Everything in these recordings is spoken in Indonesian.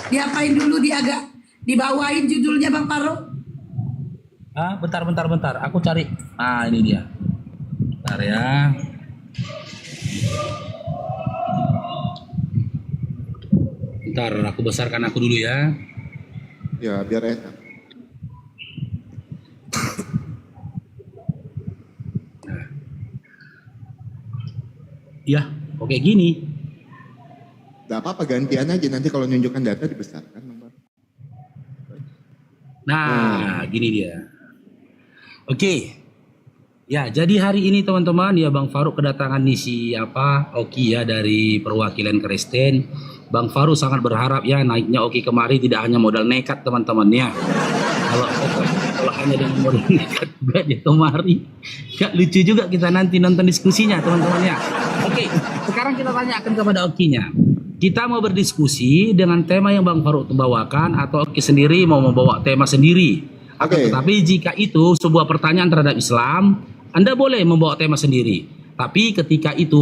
Diapain dulu dia agak dibawain judulnya Bang Faruk? Bentar. Aku cari. Ini dia. Bentar ya. Bentar, aku besarkan aku dulu ya. Ya, biar enak. Ya, oke gini. Gak apa-apa, gantian aja. Nanti kalau nunjukkan data dibesarkan. Nah, gini dia. Oke. Ya, jadi hari ini teman-teman ya Bang Faruk kedatangan misi Oki ya dari perwakilan Kristen. Bang Faruk sangat berharap ya naiknya Oki kemari tidak hanya modal nekat teman-teman ya. Kalau hanya dengan modal nekat juga dia kemari. Gak lucu juga kita nanti nonton diskusinya teman-teman ya. Oke, sekarang kita tanyakan kepada Okinya. Kita mau berdiskusi dengan tema yang Bang Faruk bawakan atau Oki sendiri mau membawa tema sendiri. Tetapi jika itu sebuah pertanyaan terhadap Islam, Anda boleh membawa tema sendiri. Tapi ketika itu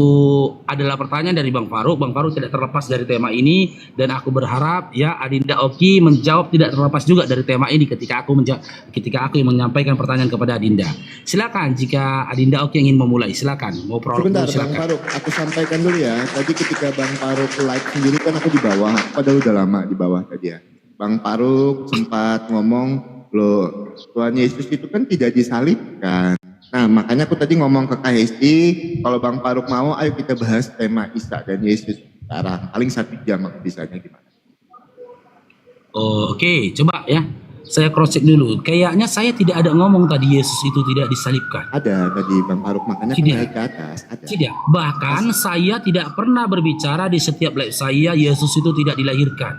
adalah pertanyaan dari Bang Faruk tidak terlepas dari tema ini. Dan aku berharap ya Adinda Oki menjawab tidak terlepas juga dari tema ini ketika aku yang menyampaikan pertanyaan kepada Adinda. Silakan jika Adinda Oki ingin memulai, silakan. Mau prolog Sebentar, dulu, silakan. Bang Faruk, aku sampaikan dulu ya. Tadi ketika Bang Faruk like sendiri kan aku di bawah. Padahal udah lama di bawah tadi ya. Bang Faruk sempat ngomong, loh Tuhan Yesus itu kan tidak disalibkan. Nah makanya aku tadi ngomong ke KSI, kalau Bang Faruk mau ayo kita bahas tema Isa dan Yesus sekarang. Paling 1 jam aku bisanya gimana. Oke, coba ya. Saya cross check dulu. Kayaknya saya tidak ada ngomong tadi Yesus itu tidak disalibkan. Ada tadi Bang Faruk, makanya aku naik ke atas. Ada. Tidak. Bahkan saya tidak pernah berbicara di setiap live saya Yesus itu tidak dilahirkan.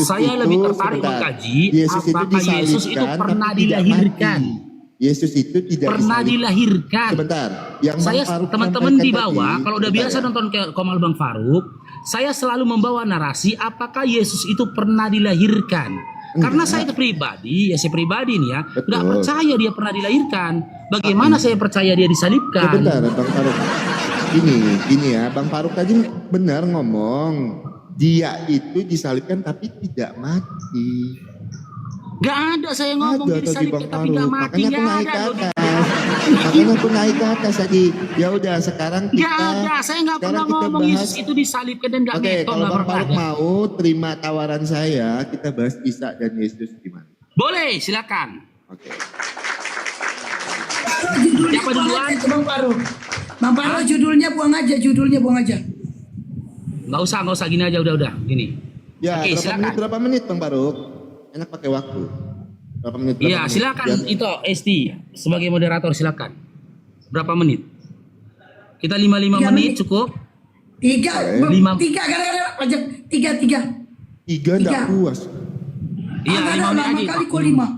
Saya lebih tertarik mengkaji apakah Yesus itu pernah dilahirkan. Yesus itu tidak pernah dilahirkan. Sebentar. Yang saya teman-teman di bawah kalau udah biasa nonton Komal Bang Faruk, saya selalu membawa narasi apakah Yesus itu pernah dilahirkan. Karena saya pribadi nih ya, nggak percaya dia pernah dilahirkan. Bagaimana saya percaya dia disalibkan? Sebentar Bang Faruk. Gini ya, Bang Faruk tadi benar ngomong. Dia itu disalibkan tapi tidak mati. Gak ada saya ngomong dia disalibkan tapi gak mati. Makanya aku naik ke atas tadi. Ya udah sekarang kita. Gak ada, saya gak pernah ngomong Yesus itu disalibkan dan gak meto. Kalau Bang Faruk mau terima tawaran saya, kita bahas Isa dan Yesus gimana? Boleh, silakan. Oke. Siapa duluan? Bang Faruk judulnya buang aja. Nggak usah gini aja udah gini. Ya, berapa menit Bang Faruk? Enak pakai waktu. Berapa menit? Iya, silakan itu Esti sebagai moderator silakan. Berapa menit? Kita 55 menit cukup? 3 gara-gara pajak 3 enggak puas. Iya, 5 menit aja.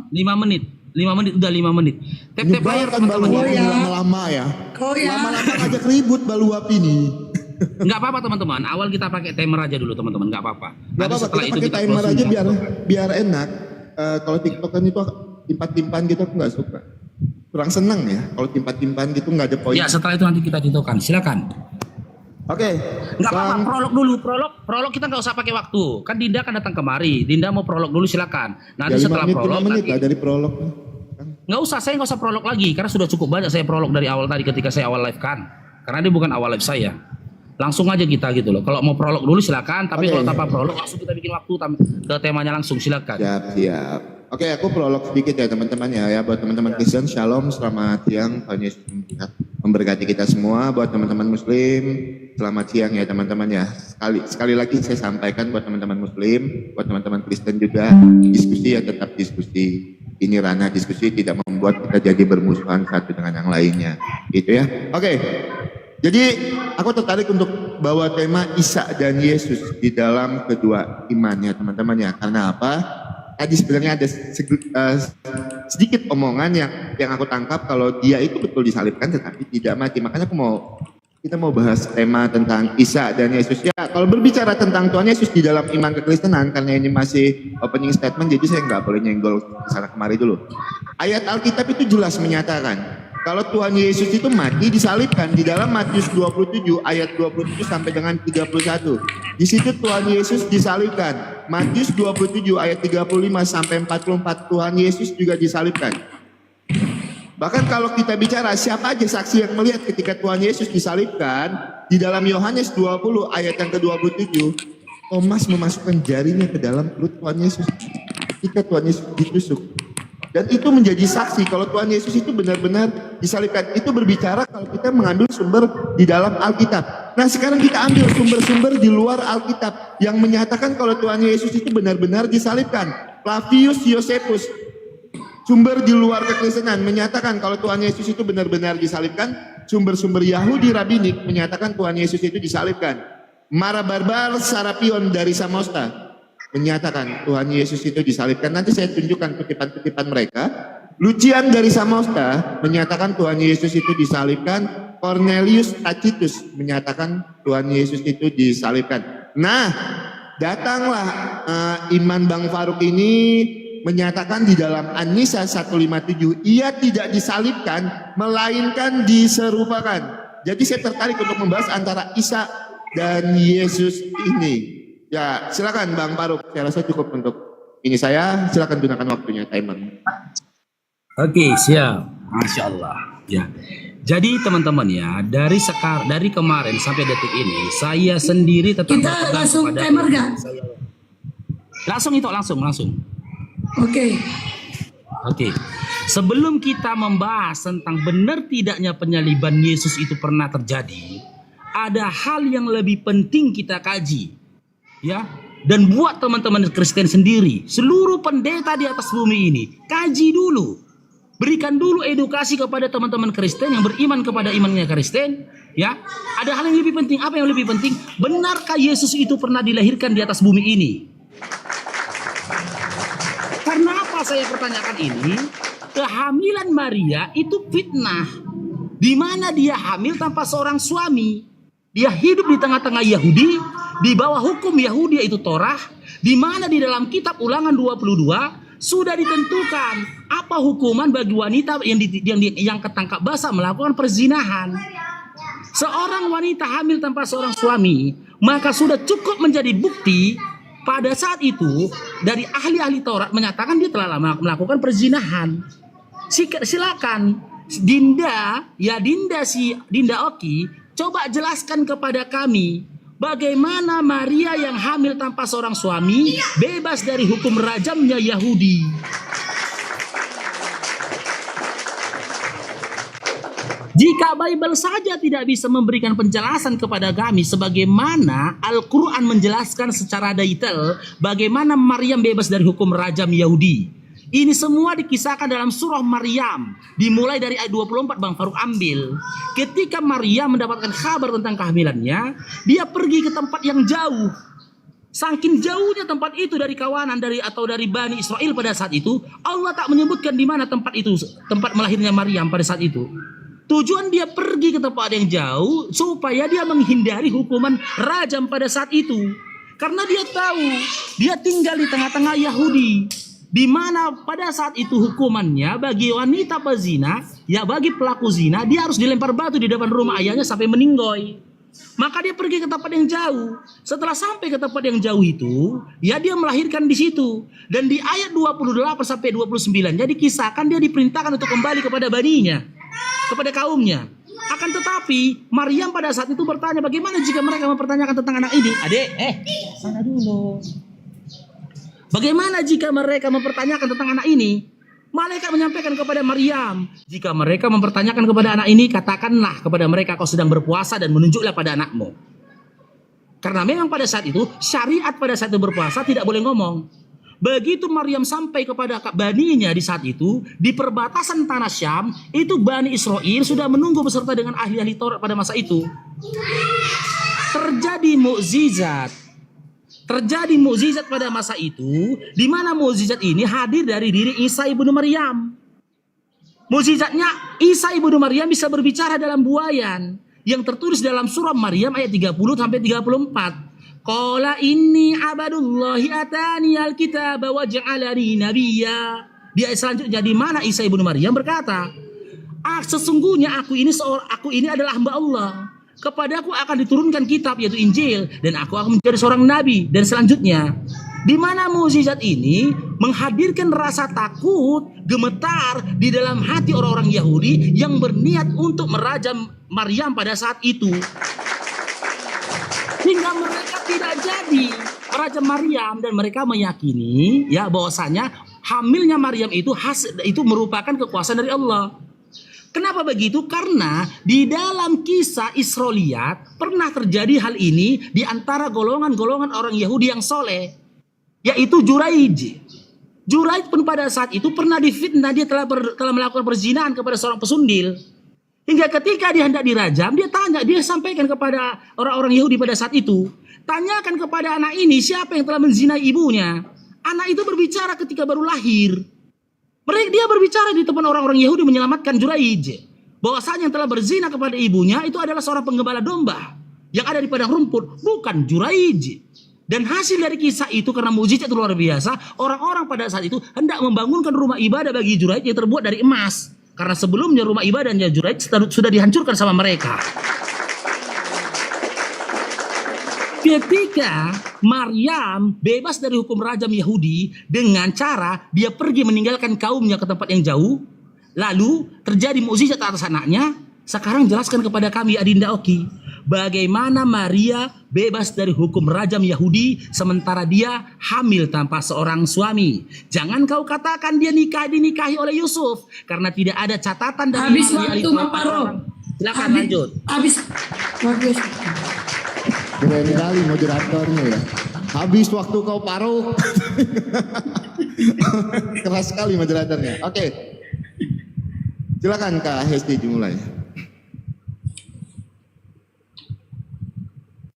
5 menit. 5 menit udah 5 menit. Tap layar teman-teman. Lama-lama ya. Lama-lama ngajak ribut baluap ini. Enggak apa-apa teman-teman. Awal kita pakai timer aja dulu teman-teman, enggak apa-apa. Enggak apa-apa, kita pakai timer aja biar enak. Kalau TikTok kan itu timpan-timpan gitu aku enggak suka. Kurang seneng ya kalau timpan-timpan gitu enggak ada poin. Ya, setelah itu nanti kita tentukan. Silakan. Oke. Enggak apa-apa, prolog dulu. Prolog kita enggak usah pakai waktu. Kan Dinda kan datang kemari. Dinda mau prolog dulu silakan. Nanti ya, setelah prolog menit lah dari prolog. Enggak usah, saya enggak usah prolog lagi karena sudah cukup banyak saya prolog dari awal tadi ketika saya awal live kan. Karena ini bukan awal live saya. Langsung aja kita gitu loh. Kalau mau prolog dulu silakan, tapi kalau tanpa prolog langsung kita bikin waktu ke temanya langsung silakan. Siap. Oke, aku prolog sedikit ya teman-teman ya. Buat teman-teman Kristen, Shalom, selamat siang. Tuhan Yesus memberkati kita semua. Buat teman-teman Muslim, selamat siang ya teman-teman ya. Sekali lagi saya sampaikan buat teman-teman Muslim, buat teman-teman Kristen juga, diskusi ya tetap diskusi. Ini ranah diskusi, tidak membuat kita jadi bermusuhan satu dengan yang lainnya. Gitu ya. Oke. Jadi aku tertarik untuk bawa tema Isa dan Yesus di dalam kedua imannya teman-teman ya. Karena apa? Tadi sebenarnya ada sedikit omongan yang aku tangkap kalau dia itu betul disalibkan tetapi tidak mati. Makanya kita mau bahas tema tentang Isa dan Yesus ya. Kalau berbicara tentang Tuhan Yesus di dalam iman kekristenan, karena ini masih opening statement, jadi saya nggak boleh nyenggol kesana kemari dulu. Ayat Alkitab itu jelas menyatakan kalau Tuhan Yesus itu mati disalibkan di dalam Matius 27 ayat 27 sampai dengan 31. Di situ Tuhan Yesus disalibkan. Matius 27 ayat 35 sampai 44 Tuhan Yesus juga disalibkan. Bahkan kalau kita bicara siapa aja saksi yang melihat ketika Tuhan Yesus disalibkan, di dalam Yohanes 20 ayat yang ke-27, Thomas memasukkan jarinya ke dalam perut Tuhan Yesus ketika Tuhan Yesus ditusuk. Dan itu menjadi saksi kalau Tuhan Yesus itu benar-benar disalibkan. Itu berbicara kalau kita mengambil sumber di dalam Alkitab. Nah sekarang kita ambil sumber-sumber di luar Alkitab yang menyatakan kalau Tuhan Yesus itu benar-benar disalibkan. Flavius Josephus, sumber di luar kekristenan, menyatakan kalau Tuhan Yesus itu benar-benar disalibkan. Sumber-sumber Yahudi Rabinik menyatakan Tuhan Yesus itu disalibkan. Mara Barbar Sarapion dari Samosta menyatakan Tuhan Yesus itu disalibkan. Nanti saya tunjukkan kutipan-kutipan mereka. Lucian dari Samosta menyatakan Tuhan Yesus itu disalibkan. Cornelius Tacitus menyatakan Tuhan Yesus itu disalibkan. Nah, datanglah Iman Bang Faruk ini menyatakan di dalam An-Nisa 157 ia tidak disalibkan melainkan diserupakan. Jadi saya tertarik untuk membahas antara Isa dan Yesus ini. Ya, silakan Bang Faruk. Saya rasa cukup untuk ini saya. Silakan gunakan waktunya, timer. Oke, siap. Masya Allah. Ya. Jadi teman-teman ya, dari kemarin sampai detik ini, saya sendiri tetap Kita berpegang langsung kepada timer gak? Langsung. Oke. Oke. Sebelum kita membahas tentang benar tidaknya penyaliban Yesus itu pernah terjadi, ada hal yang lebih penting kita kaji. Ya, dan buat teman-teman Kristen sendiri, seluruh pendeta di atas bumi ini, kaji dulu, berikan dulu edukasi kepada teman-teman Kristen yang beriman kepada imannya Kristen. Ya, ada hal yang lebih penting. Apa yang lebih penting? Benarkah Yesus itu pernah dilahirkan di atas bumi ini? Karena apa saya pertanyakan ini? Kehamilan Maria itu fitnah, di mana dia hamil tanpa seorang suami. Dia hidup di tengah-tengah Yahudi, di bawah hukum Yahudi yaitu Torah, di mana di dalam kitab Ulangan 22 sudah ditentukan apa hukuman bagi wanita yang ketangkap basah melakukan perzinahan. Seorang wanita hamil tanpa seorang suami, maka sudah cukup menjadi bukti pada saat itu dari ahli-ahli Taurat menyatakan dia telah melakukan perzinahan. Silakan Dinda Oki, coba jelaskan kepada kami bagaimana Maria yang hamil tanpa seorang suami bebas dari hukum rajamnya Yahudi. Jika Bible saja tidak bisa memberikan penjelasan kepada kami sebagaimana Al-Quran menjelaskan secara detail bagaimana Maryam bebas dari hukum rajam Yahudi. Ini semua dikisahkan dalam surah Maryam. Dimulai dari ayat 24 Bang Faruk ambil. Ketika Maryam mendapatkan kabar tentang kehamilannya, dia pergi ke tempat yang jauh. Saking jauhnya tempat itu dari kawanan dari Bani Israel pada saat itu, Allah tak menyebutkan di mana tempat itu, tempat melahirnya Maryam pada saat itu. Tujuan dia pergi ke tempat yang jauh supaya dia menghindari hukuman rajam pada saat itu. Karena dia tahu dia tinggal di tengah-tengah Yahudi, di mana pada saat itu hukumannya bagi wanita pezina, ya bagi pelaku zina, dia harus dilempar batu di depan rumah ayahnya sampai meninggoy. Maka dia pergi ke tempat yang jauh. Setelah sampai ke tempat yang jauh itu, ya dia melahirkan di situ. Dan di ayat 28 sampai 29 jadi kisahkan dia diperintahkan untuk kembali kepada baninya, kepada kaumnya. Akan tetapi Maryam pada saat itu bertanya, bagaimana jika mereka mempertanyakan tentang anak ini? Adek, sana dulu. Bagaimana jika mereka mempertanyakan tentang anak ini? Malaikat menyampaikan kepada Maryam, jika mereka mempertanyakan kepada anak ini, katakanlah kepada mereka kau sedang berpuasa dan menunjuklah pada anakmu. Karena memang pada saat itu syariat pada saat itu berpuasa tidak boleh ngomong. Begitu Maryam sampai kepada baninya di saat itu, di perbatasan tanah Syam, itu Bani Israel sudah menunggu beserta dengan ahli-ahli Taurat pada masa itu. Terjadi mukjizat pada masa itu, di mana mukjizat ini hadir dari diri Isa ibnu Maryam. Mukjizatnya Isa ibnu Maryam bisa berbicara dalam buayan yang tertulis dalam surah Maryam ayat 30 sampai 34. Qala inni abadullahi atani alkitaba wa ja'alani nabiyya. Di ayat selanjutnya di mana Isa ibnu Maryam berkata, Sesungguhnya aku ini adalah hamba Allah. Kepada aku akan diturunkan kitab yaitu Injil, dan aku akan menjadi seorang nabi. Dan selanjutnya, di mana mukjizat ini menghadirkan rasa takut, gemetar di dalam hati orang-orang Yahudi yang berniat untuk merajam Maryam pada saat itu. Hingga mereka tidak jadi merajam Maryam, dan mereka meyakini ya bahwasanya hamilnya Maryam itu merupakan kekuasaan dari Allah. Kenapa begitu? Karena di dalam kisah Israiliyat pernah terjadi hal ini di antara golongan-golongan orang Yahudi yang soleh, yaitu Juraij. Juraij pun pada saat itu pernah difitnah, dia telah melakukan perzinahan kepada seorang pesundil. Hingga ketika dia hendak dirajam, dia sampaikan kepada orang-orang Yahudi pada saat itu, tanyakan kepada anak ini siapa yang telah menzinai ibunya. Anak itu berbicara ketika baru lahir. Dia berbicara di depan orang-orang Yahudi menyelamatkan Juraij. Bahwasanya yang telah berzina kepada ibunya itu adalah seorang penggembala domba yang ada di padang rumput, bukan Juraij. Dan hasil dari kisah itu, karena mukjizat luar biasa, orang-orang pada saat itu hendak membangunkan rumah ibadah bagi Juraij yang terbuat dari emas. Karena sebelumnya rumah ibadahnya Juraij sudah dihancurkan sama mereka. Ketika Maryam bebas dari hukum rajam Yahudi dengan cara dia pergi meninggalkan kaumnya ke tempat yang jauh, lalu terjadi mukjizat atas anaknya. Sekarang jelaskan kepada kami Adinda Oki, bagaimana Maria bebas dari hukum rajam Yahudi sementara dia hamil tanpa seorang suami. Jangan kau katakan dia dinikahi oleh Yusuf, karena tidak ada catatan dari Habis waktu Bang Paro. Silakan lanjut. Habis. Bagus. Keren kali moderatornya ya. Habis waktu kau Paro. Keras sekali moderatornya. Oke. Silakan Kak Hesti dimulai.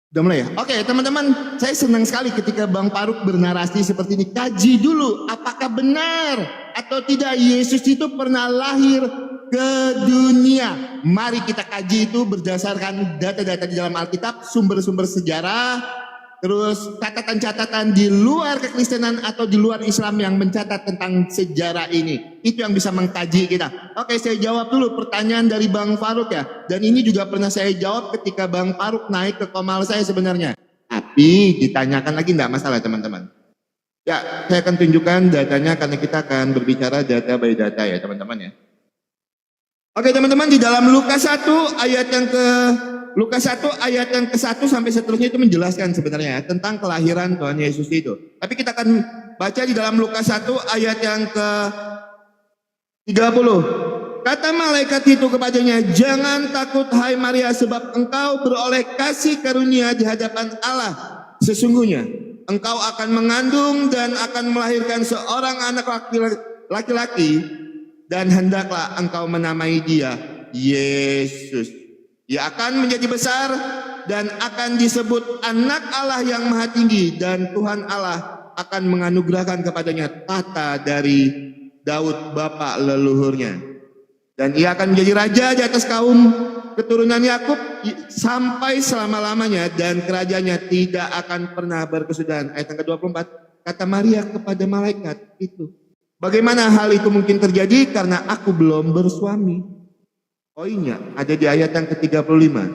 Udah mulai ya? Oke teman-teman, saya senang sekali ketika Bang Faruk bernarasi seperti ini. Kaji dulu apakah benar atau tidak Yesus itu pernah lahir ke dunia. Mari kita kaji itu berdasarkan data-data di dalam Alkitab, sumber-sumber sejarah, terus catatan-catatan di luar kekristenan atau di luar Islam yang mencatat tentang sejarah ini. Itu yang bisa mengkaji kita. Oke, saya jawab dulu pertanyaan dari Bang Faruk ya. Dan ini juga pernah saya jawab ketika Bang Faruk naik ke komal saya sebenarnya. Tapi ditanyakan lagi enggak masalah teman-teman. Ya, saya akan tunjukkan datanya karena kita akan berbicara data by data ya teman-teman ya. Oke teman-teman, di dalam Lukas 1 ayat yang ke-1 sampai seterusnya itu menjelaskan sebenarnya tentang kelahiran Tuhan Yesus itu. Tapi kita akan baca di dalam Lukas 1 ayat yang ke-30. Kata malaikat itu kepadanya, "Jangan takut hai Maria, sebab engkau beroleh kasih karunia di hadapan Allah. Sesungguhnya engkau akan mengandung dan akan melahirkan seorang anak laki-laki. Dan hendaklah engkau menamai dia Yesus. Ia akan menjadi besar dan akan disebut anak Allah yang maha tinggi. Dan Tuhan Allah akan menganugerahkan kepadanya tahta dari Daud bapa leluhurnya. Dan ia akan menjadi raja di atas kaum keturunan Yakub sampai selama-lamanya. Dan kerajaannya tidak akan pernah berkesudahan." Ayat yang ke-24. Kata Maria kepada malaikat itu, "Bagaimana hal itu mungkin terjadi karena aku belum bersuami?" Poinnya ada di ayat yang ke-35.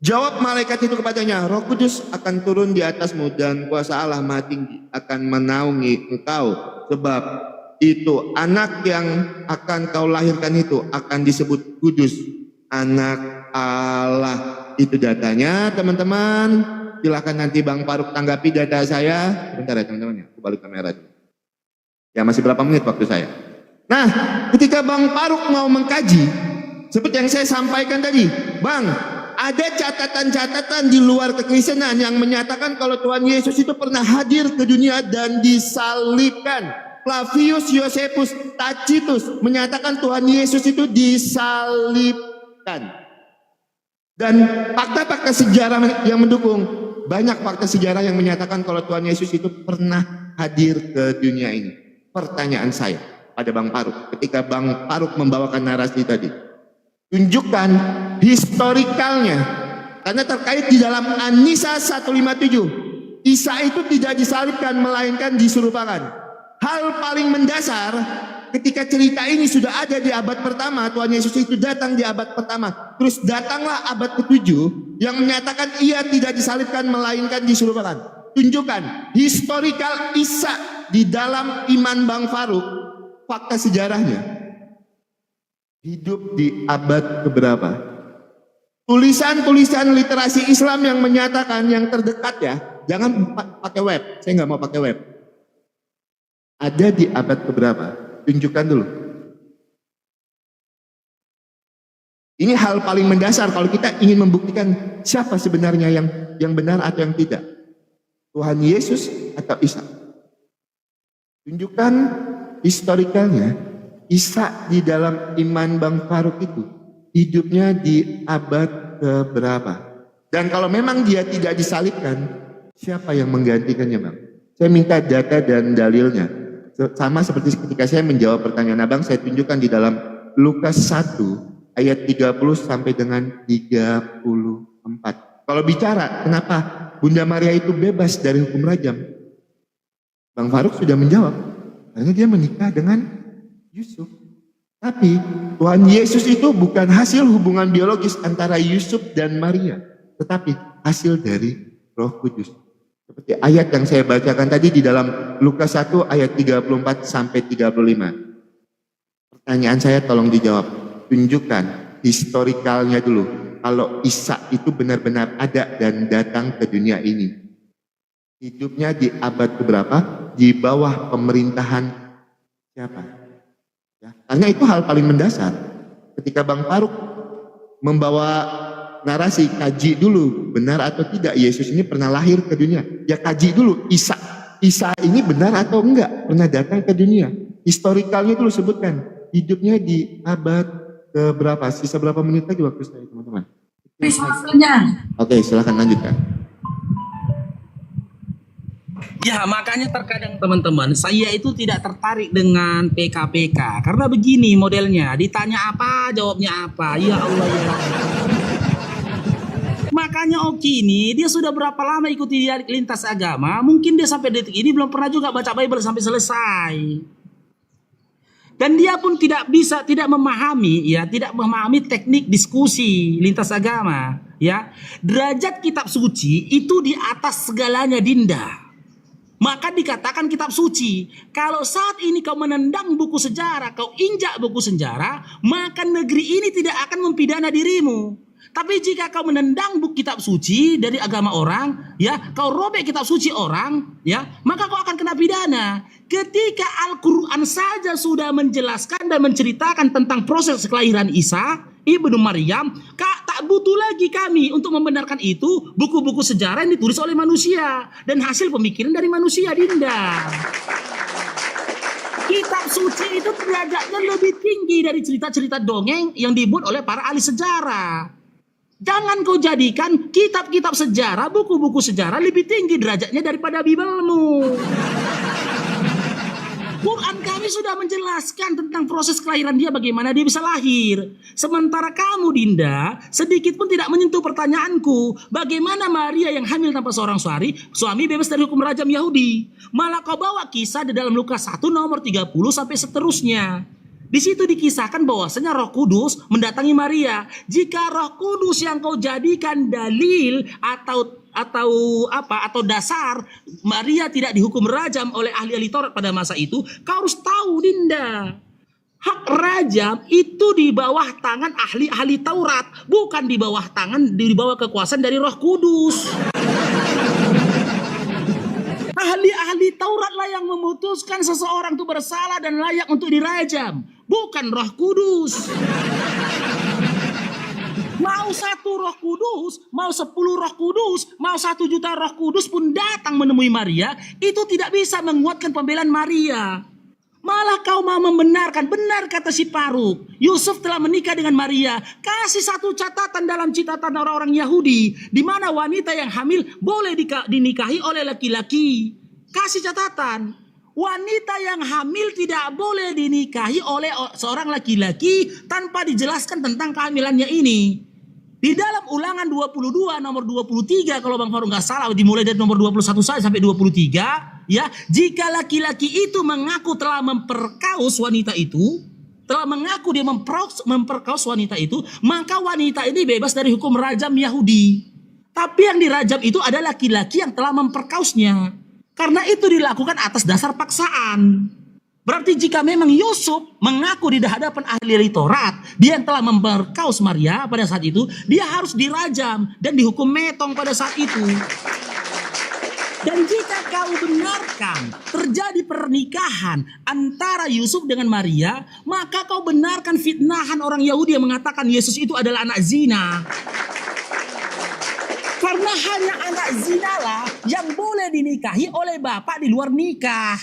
Jawab malaikat itu kepadanya, "Roh Kudus akan turun di atasmu dan kuasa Allah Maha Tinggi akan menaungi engkau. Sebab itu anak yang akan kau lahirkan itu akan disebut kudus, anak Allah." Itu datanya teman-teman. Silahkan nanti Bang Faruk tanggapi data saya. Bentar ya teman-teman ya, aku balik kamera dulu. Ya masih berapa menit waktu saya. Nah, ketika Bang Faruk mau mengkaji, seperti yang saya sampaikan tadi, Bang, ada catatan-catatan di luar kekristenan yang menyatakan kalau Tuhan Yesus itu pernah hadir ke dunia dan disalibkan. Flavius Josephus Tacitus menyatakan Tuhan Yesus itu disalibkan. Dan fakta-fakta sejarah yang mendukung, banyak fakta sejarah yang menyatakan kalau Tuhan Yesus itu pernah hadir ke dunia ini. Pertanyaan saya pada Bang Faruk, ketika Bang Faruk membawakan narasi tadi, tunjukkan historikalnya, karena terkait di dalam An-Nisa 157, Isa itu tidak disalibkan melainkan diserupakan. Hal paling mendasar ketika cerita ini sudah ada di abad pertama, Tuhan Yesus itu datang di abad pertama. Terus datanglah abad ke-7 yang menyatakan ia tidak disalibkan melainkan disuruhkan. Tunjukkan historical Isa di dalam iman Bang Faruk, fakta sejarahnya. Hidup di abad keberapa? Tulisan-tulisan literasi Islam yang menyatakan yang terdekat ya, jangan pakai web, saya nggak mau pakai web. Ada di abad keberapa? Tunjukkan dulu. Ini hal paling mendasar kalau kita ingin membuktikan siapa sebenarnya yang benar atau yang tidak. Tuhan Yesus atau Isa. Tunjukkan historikalnya. Isa di dalam iman Bang Faruk itu hidupnya di abad keberapa. Dan kalau memang dia tidak disalibkan, siapa yang menggantikannya Bang? Saya minta data dan dalilnya. Sama seperti ketika saya menjawab pertanyaan abang, saya tunjukkan di dalam Lukas 1 ayat 30 sampai dengan 34. Kalau bicara kenapa Bunda Maria itu bebas dari hukum rajam, Bang Faruk sudah menjawab, karena dia menikah dengan Yusuf. Tapi Tuhan Yesus itu bukan hasil hubungan biologis antara Yusuf dan Maria, tetapi hasil dari Roh Kudus. Seperti ayat yang saya bacakan tadi di dalam Lukas 1 ayat 34 sampai 35. Pertanyaan saya tolong dijawab. Tunjukkan historikalnya dulu. Kalau Isa itu benar-benar ada dan datang ke dunia ini. Hidupnya di abad keberapa? Di bawah pemerintahan siapa? Ya, karena itu hal paling mendasar. Ketika Bang Faruk membawa narasi, kaji dulu benar atau tidak Yesus ini pernah lahir ke dunia. Ya kaji dulu Isa ini benar atau enggak pernah datang ke dunia. Historikalnya dulu sebutkan. Hidupnya di abad ke berapa? Sisa berapa menit lagi waktu saya teman-teman? Oke, silahkan lanjutkan. Ya makanya terkadang teman-teman saya itu tidak tertarik dengan PKPK. Karena begini modelnya. Ditanya apa jawabnya apa. Ya Allah ya Allah. Makanya Oki ini dia sudah berapa lama ikuti lintas agama, mungkin dia sampai detik ini belum pernah juga baca Bible sampai selesai. Dan dia pun tidak memahami teknik diskusi lintas agama, ya. Derajat kitab suci itu di atas segalanya Dinda. Maka dikatakan kitab suci. Kalau saat ini kau menendang buku sejarah, kau injak buku sejarah, maka negeri ini tidak akan mempidana dirimu. Tapi jika kau menendang buku kitab suci dari agama orang, ya, kau robek kitab suci orang, ya, maka kau akan kena pidana. Ketika Al-Quran saja sudah menjelaskan dan menceritakan tentang proses kelahiran Isa, Ibnu Maryam, tak butuh lagi kami untuk membenarkan itu. Buku-buku sejarah yang ditulis oleh manusia dan hasil pemikiran dari manusia, Dinda. Kitab suci itu derajatnya lebih tinggi dari cerita-cerita dongeng yang dibuat oleh para ahli sejarah. Jangan kau jadikan kitab-kitab sejarah, buku-buku sejarah lebih tinggi derajatnya daripada Bibelmu. Quran kami sudah menjelaskan tentang proses kelahiran dia, bagaimana dia bisa lahir. Sementara kamu Dinda, sedikit pun tidak menyentuh pertanyaanku. Bagaimana Maria yang hamil tanpa seorang suami bebas dari hukum rajam Yahudi. Malah kau bawa kisah di dalam Lukas 1 nomor 30 sampai seterusnya. Di situ dikisahkan bahwasanya Roh Kudus mendatangi Maria. Jika Roh Kudus yang kau jadikan dalil atau dasar Maria tidak dihukum rajam oleh ahli-ahli Taurat pada masa itu, kau harus tahu Dinda, hak rajam itu di bawah tangan ahli-ahli Taurat, bukan di bawah kekuasaan dari Roh Kudus. Ahli-ahli Taurat lah yang memutuskan seseorang itu bersalah dan layak untuk dirajam, bukan Roh Kudus. Mau 1 Roh Kudus, mau 10 Roh Kudus, mau 1 juta Roh Kudus pun datang menemui Maria, itu tidak bisa menguatkan pembelaan Maria. Malah kau mau membenarkan, benar kata si Faruk, Yusuf telah menikah dengan Maria. Kasih 1 catatan dalam catatan orang-orang Yahudi, di mana wanita yang hamil boleh dinikahi oleh laki-laki. Kasih catatan, wanita yang hamil tidak boleh dinikahi oleh seorang laki-laki tanpa dijelaskan tentang kehamilannya ini. Di dalam Ulangan 22 nomor 23 kalau Bang Faruk nggak salah, dimulai dari nomor 21 sampai 23. ya, jika laki-laki itu mengaku telah memperkaus wanita itu, telah mengaku dia memperkaus wanita itu, maka wanita ini bebas dari hukum rajam Yahudi. Tapi yang dirajam itu adalah laki-laki yang telah memperkausnya. Karena itu dilakukan atas dasar paksaan. Berarti jika memang Yusuf mengaku di hadapan ahli Taurat, dia yang telah memperkaus Maria pada saat itu, dia harus dirajam dan dihukum metong pada saat itu. Dan jika kau benarkan terjadi pernikahan antara Yusuf dengan Maria, maka kau benarkan fitnahan orang Yahudi yang mengatakan Yesus itu adalah anak zina. Karena hanya anak zina lah yang boleh dinikahi oleh bapak di luar nikah.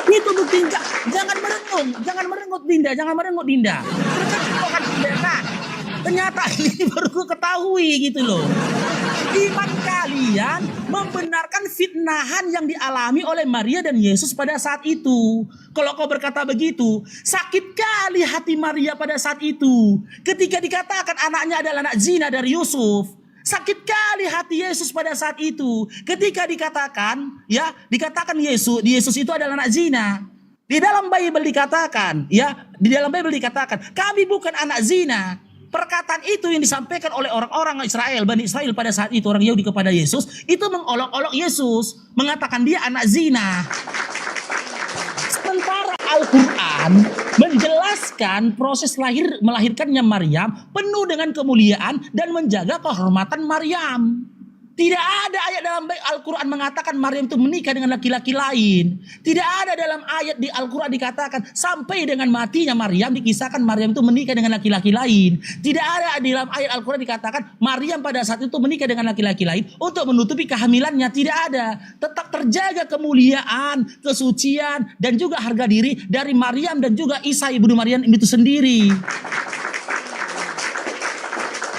Itu buktinya. Jangan merengut Dinda. Ternyata ini baru ku ketahui gitu loh. Iman kalian membenarkan fitnahan yang dialami oleh Maria dan Yesus pada saat itu. Kalau kau berkata begitu, sakit kali hati Maria pada saat itu. Ketika dikatakan anaknya adalah anak zina dari Yusuf. Sakit kali hati Yesus pada saat itu. Ketika dikatakan Yesus itu adalah anak zina. Di dalam Bible dikatakan, kami bukan anak zina. Perkataan itu yang disampaikan oleh orang-orang Israel, Bani Israel pada saat itu, orang Yahudi kepada Yesus, itu mengolok-olok Yesus, mengatakan dia anak zina. Sementara Al-Quran menjelaskan proses melahirkannya Maryam penuh dengan kemuliaan dan menjaga kehormatan Maryam. Tidak ada ayat dalam Al-Quran mengatakan Maryam itu menikah dengan laki-laki lain. Tidak ada dalam ayat di Al-Quran dikatakan sampai dengan matinya Maryam dikisahkan Maryam itu menikah dengan laki-laki lain. Tidak ada di dalam ayat Al-Quran dikatakan Maryam pada saat itu menikah dengan laki-laki lain untuk menutupi kehamilannya. Tidak ada. Tetap terjaga kemuliaan, kesucian dan juga harga diri dari Maryam dan juga Isa ibnu Maryam itu sendiri.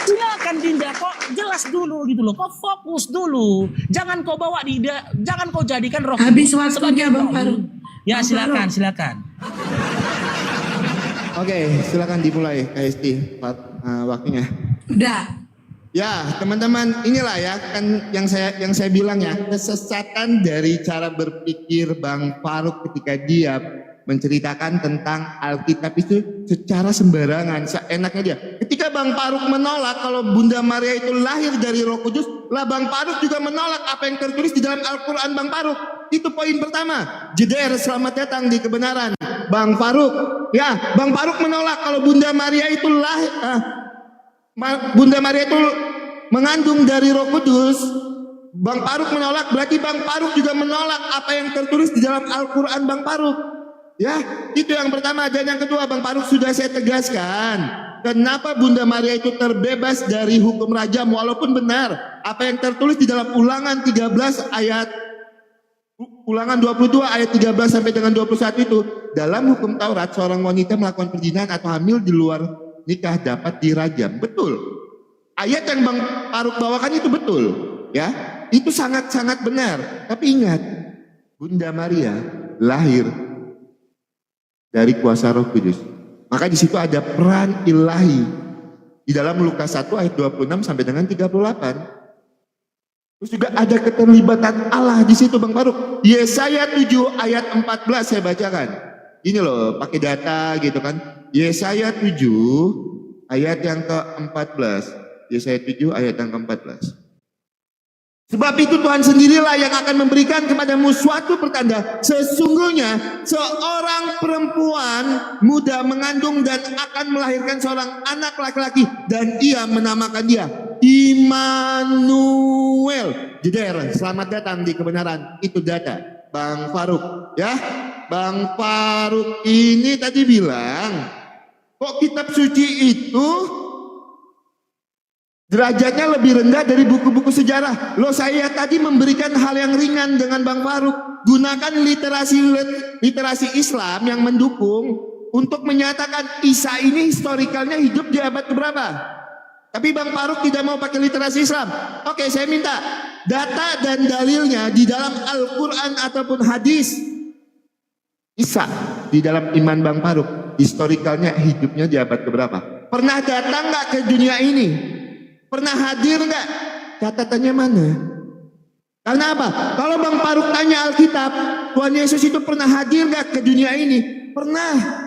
Silakan Dinda, kok jelas dulu gitu loh, kok fokus dulu, jangan kau bawa jangan kau jadikan roh. Habis waktunya Bang Faruk. Ya silakan. Oke, silakan dimulai KST waktunya. Udah. Ya teman-teman, inilah ya kan yang saya bilang ya, kesesatan dari cara berpikir Bang Faruk ketika dia menceritakan tentang Alkitab itu secara sembarangan, seenaknya dia. Ketika Bang Faruk menolak kalau Bunda Maria itu lahir dari Roh Kudus, lah Bang Faruk juga menolak apa yang tertulis di dalam Al-Quran Bang Faruk. Itu poin pertama. Jeder, selamat datang di kebenaran Bang Faruk. Ya, Bang Faruk menolak kalau Bunda Maria itu Bunda Maria itu mengandung dari Roh Kudus. Bang Faruk menolak, berarti Bang Faruk juga menolak apa yang tertulis di dalam Al-Quran Bang Faruk. Ya, itu yang pertama. Dan yang kedua, Bang Faruk sudah saya tegaskan, kenapa Bunda Maria itu terbebas dari hukum rajam, walaupun benar apa yang tertulis di dalam Ulangan 22 ayat 13 sampai dengan 21 itu, dalam hukum Taurat seorang wanita melakukan perzinahan atau hamil di luar nikah dapat dirajam. Betul. Ayat yang Bang Faruk bawakan itu betul, ya. Itu sangat-sangat benar. Tapi ingat, Bunda Maria lahir dari kuasa Roh Kudus. Maka di situ ada peran ilahi. Di dalam Lukas 1 ayat 26 sampai dengan 38. Terus juga ada keterlibatan Allah di situ Bang Faruk. Yesaya 7 ayat 14 saya bacakan. Ini loh, pakai data gitu kan. Yesaya 7 ayat yang ke-14. Yesaya 7 ayat yang ke-14. Sebab itu Tuhan sendirilah yang akan memberikan kepadamu suatu pertanda. Sesungguhnya seorang perempuan muda mengandung dan akan melahirkan seorang anak laki-laki. Dan ia menamakan dia Immanuel. Jeder, selamat datang di kebenaran. Itu data Bang Faruk, ya. Bang Faruk ini tadi bilang, kok kitab suci itu derajatnya lebih rendah dari buku-buku sejarah. Loh, saya tadi memberikan hal yang ringan dengan Bang Faruk. Gunakan literasi Islam yang mendukung untuk menyatakan Isa ini historikalnya hidup di abad keberapa. Tapi Bang Faruk tidak mau pakai literasi Islam. Oke, saya minta data dan dalilnya di dalam Al-Quran ataupun hadis. Isa di dalam iman Bang Faruk, historikalnya hidupnya di abad keberapa. Pernah datang nggak ke dunia ini? Pernah hadir nggak? Catatannya mana? Karena apa? Kalau Bang Faruk tanya Alkitab, Tuhan Yesus itu pernah hadir gak ke dunia ini? Pernah.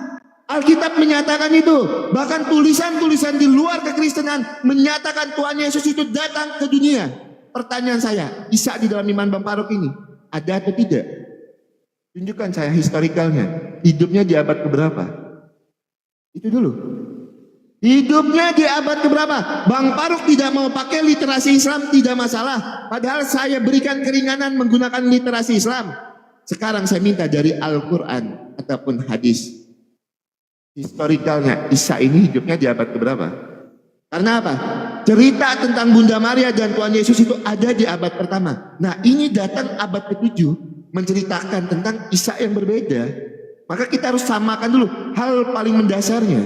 Alkitab menyatakan itu. Bahkan tulisan-tulisan di luar kekristenan menyatakan Tuhan Yesus itu datang ke dunia. Pertanyaan saya, Isa di dalam iman Bang Faruk ini ada atau tidak? Tunjukkan saya historikalnya. Hidupnya di abad keberapa? Itu dulu. Hidupnya di abad keberapa? Bang Faruk tidak mau pakai literasi Islam, tidak masalah. Padahal saya berikan keringanan menggunakan literasi Islam. Sekarang saya minta dari Al-Quran ataupun hadis. Historikalnya Isa ini hidupnya di abad keberapa? Karena apa? Cerita tentang Bunda Maria dan Tuhan Yesus itu ada di abad pertama. Nah, ini datang abad ke-7 menceritakan tentang Isa yang berbeda. Maka kita harus samakan dulu hal paling mendasarnya.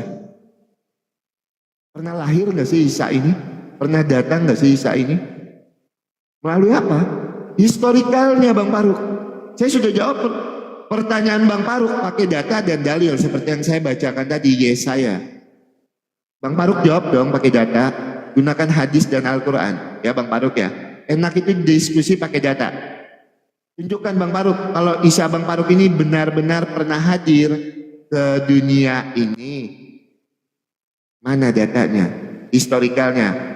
Pernah lahir nggak sih Isa ini? Pernah datang nggak sih Isa ini? Melalui apa? Historikalnya Bang Faruk. Saya sudah jawab pertanyaan Bang Faruk pakai data dan dalil seperti yang saya bacakan tadi Yesaya. Bang Faruk jawab dong pakai data, gunakan hadis dan Al-Quran. Ya Bang Faruk ya. Enak itu diskusi pakai data. Tunjukkan Bang Faruk kalau Isa Bang Faruk ini benar-benar pernah hadir ke dunia ini. Mana datanya? Historikalnya.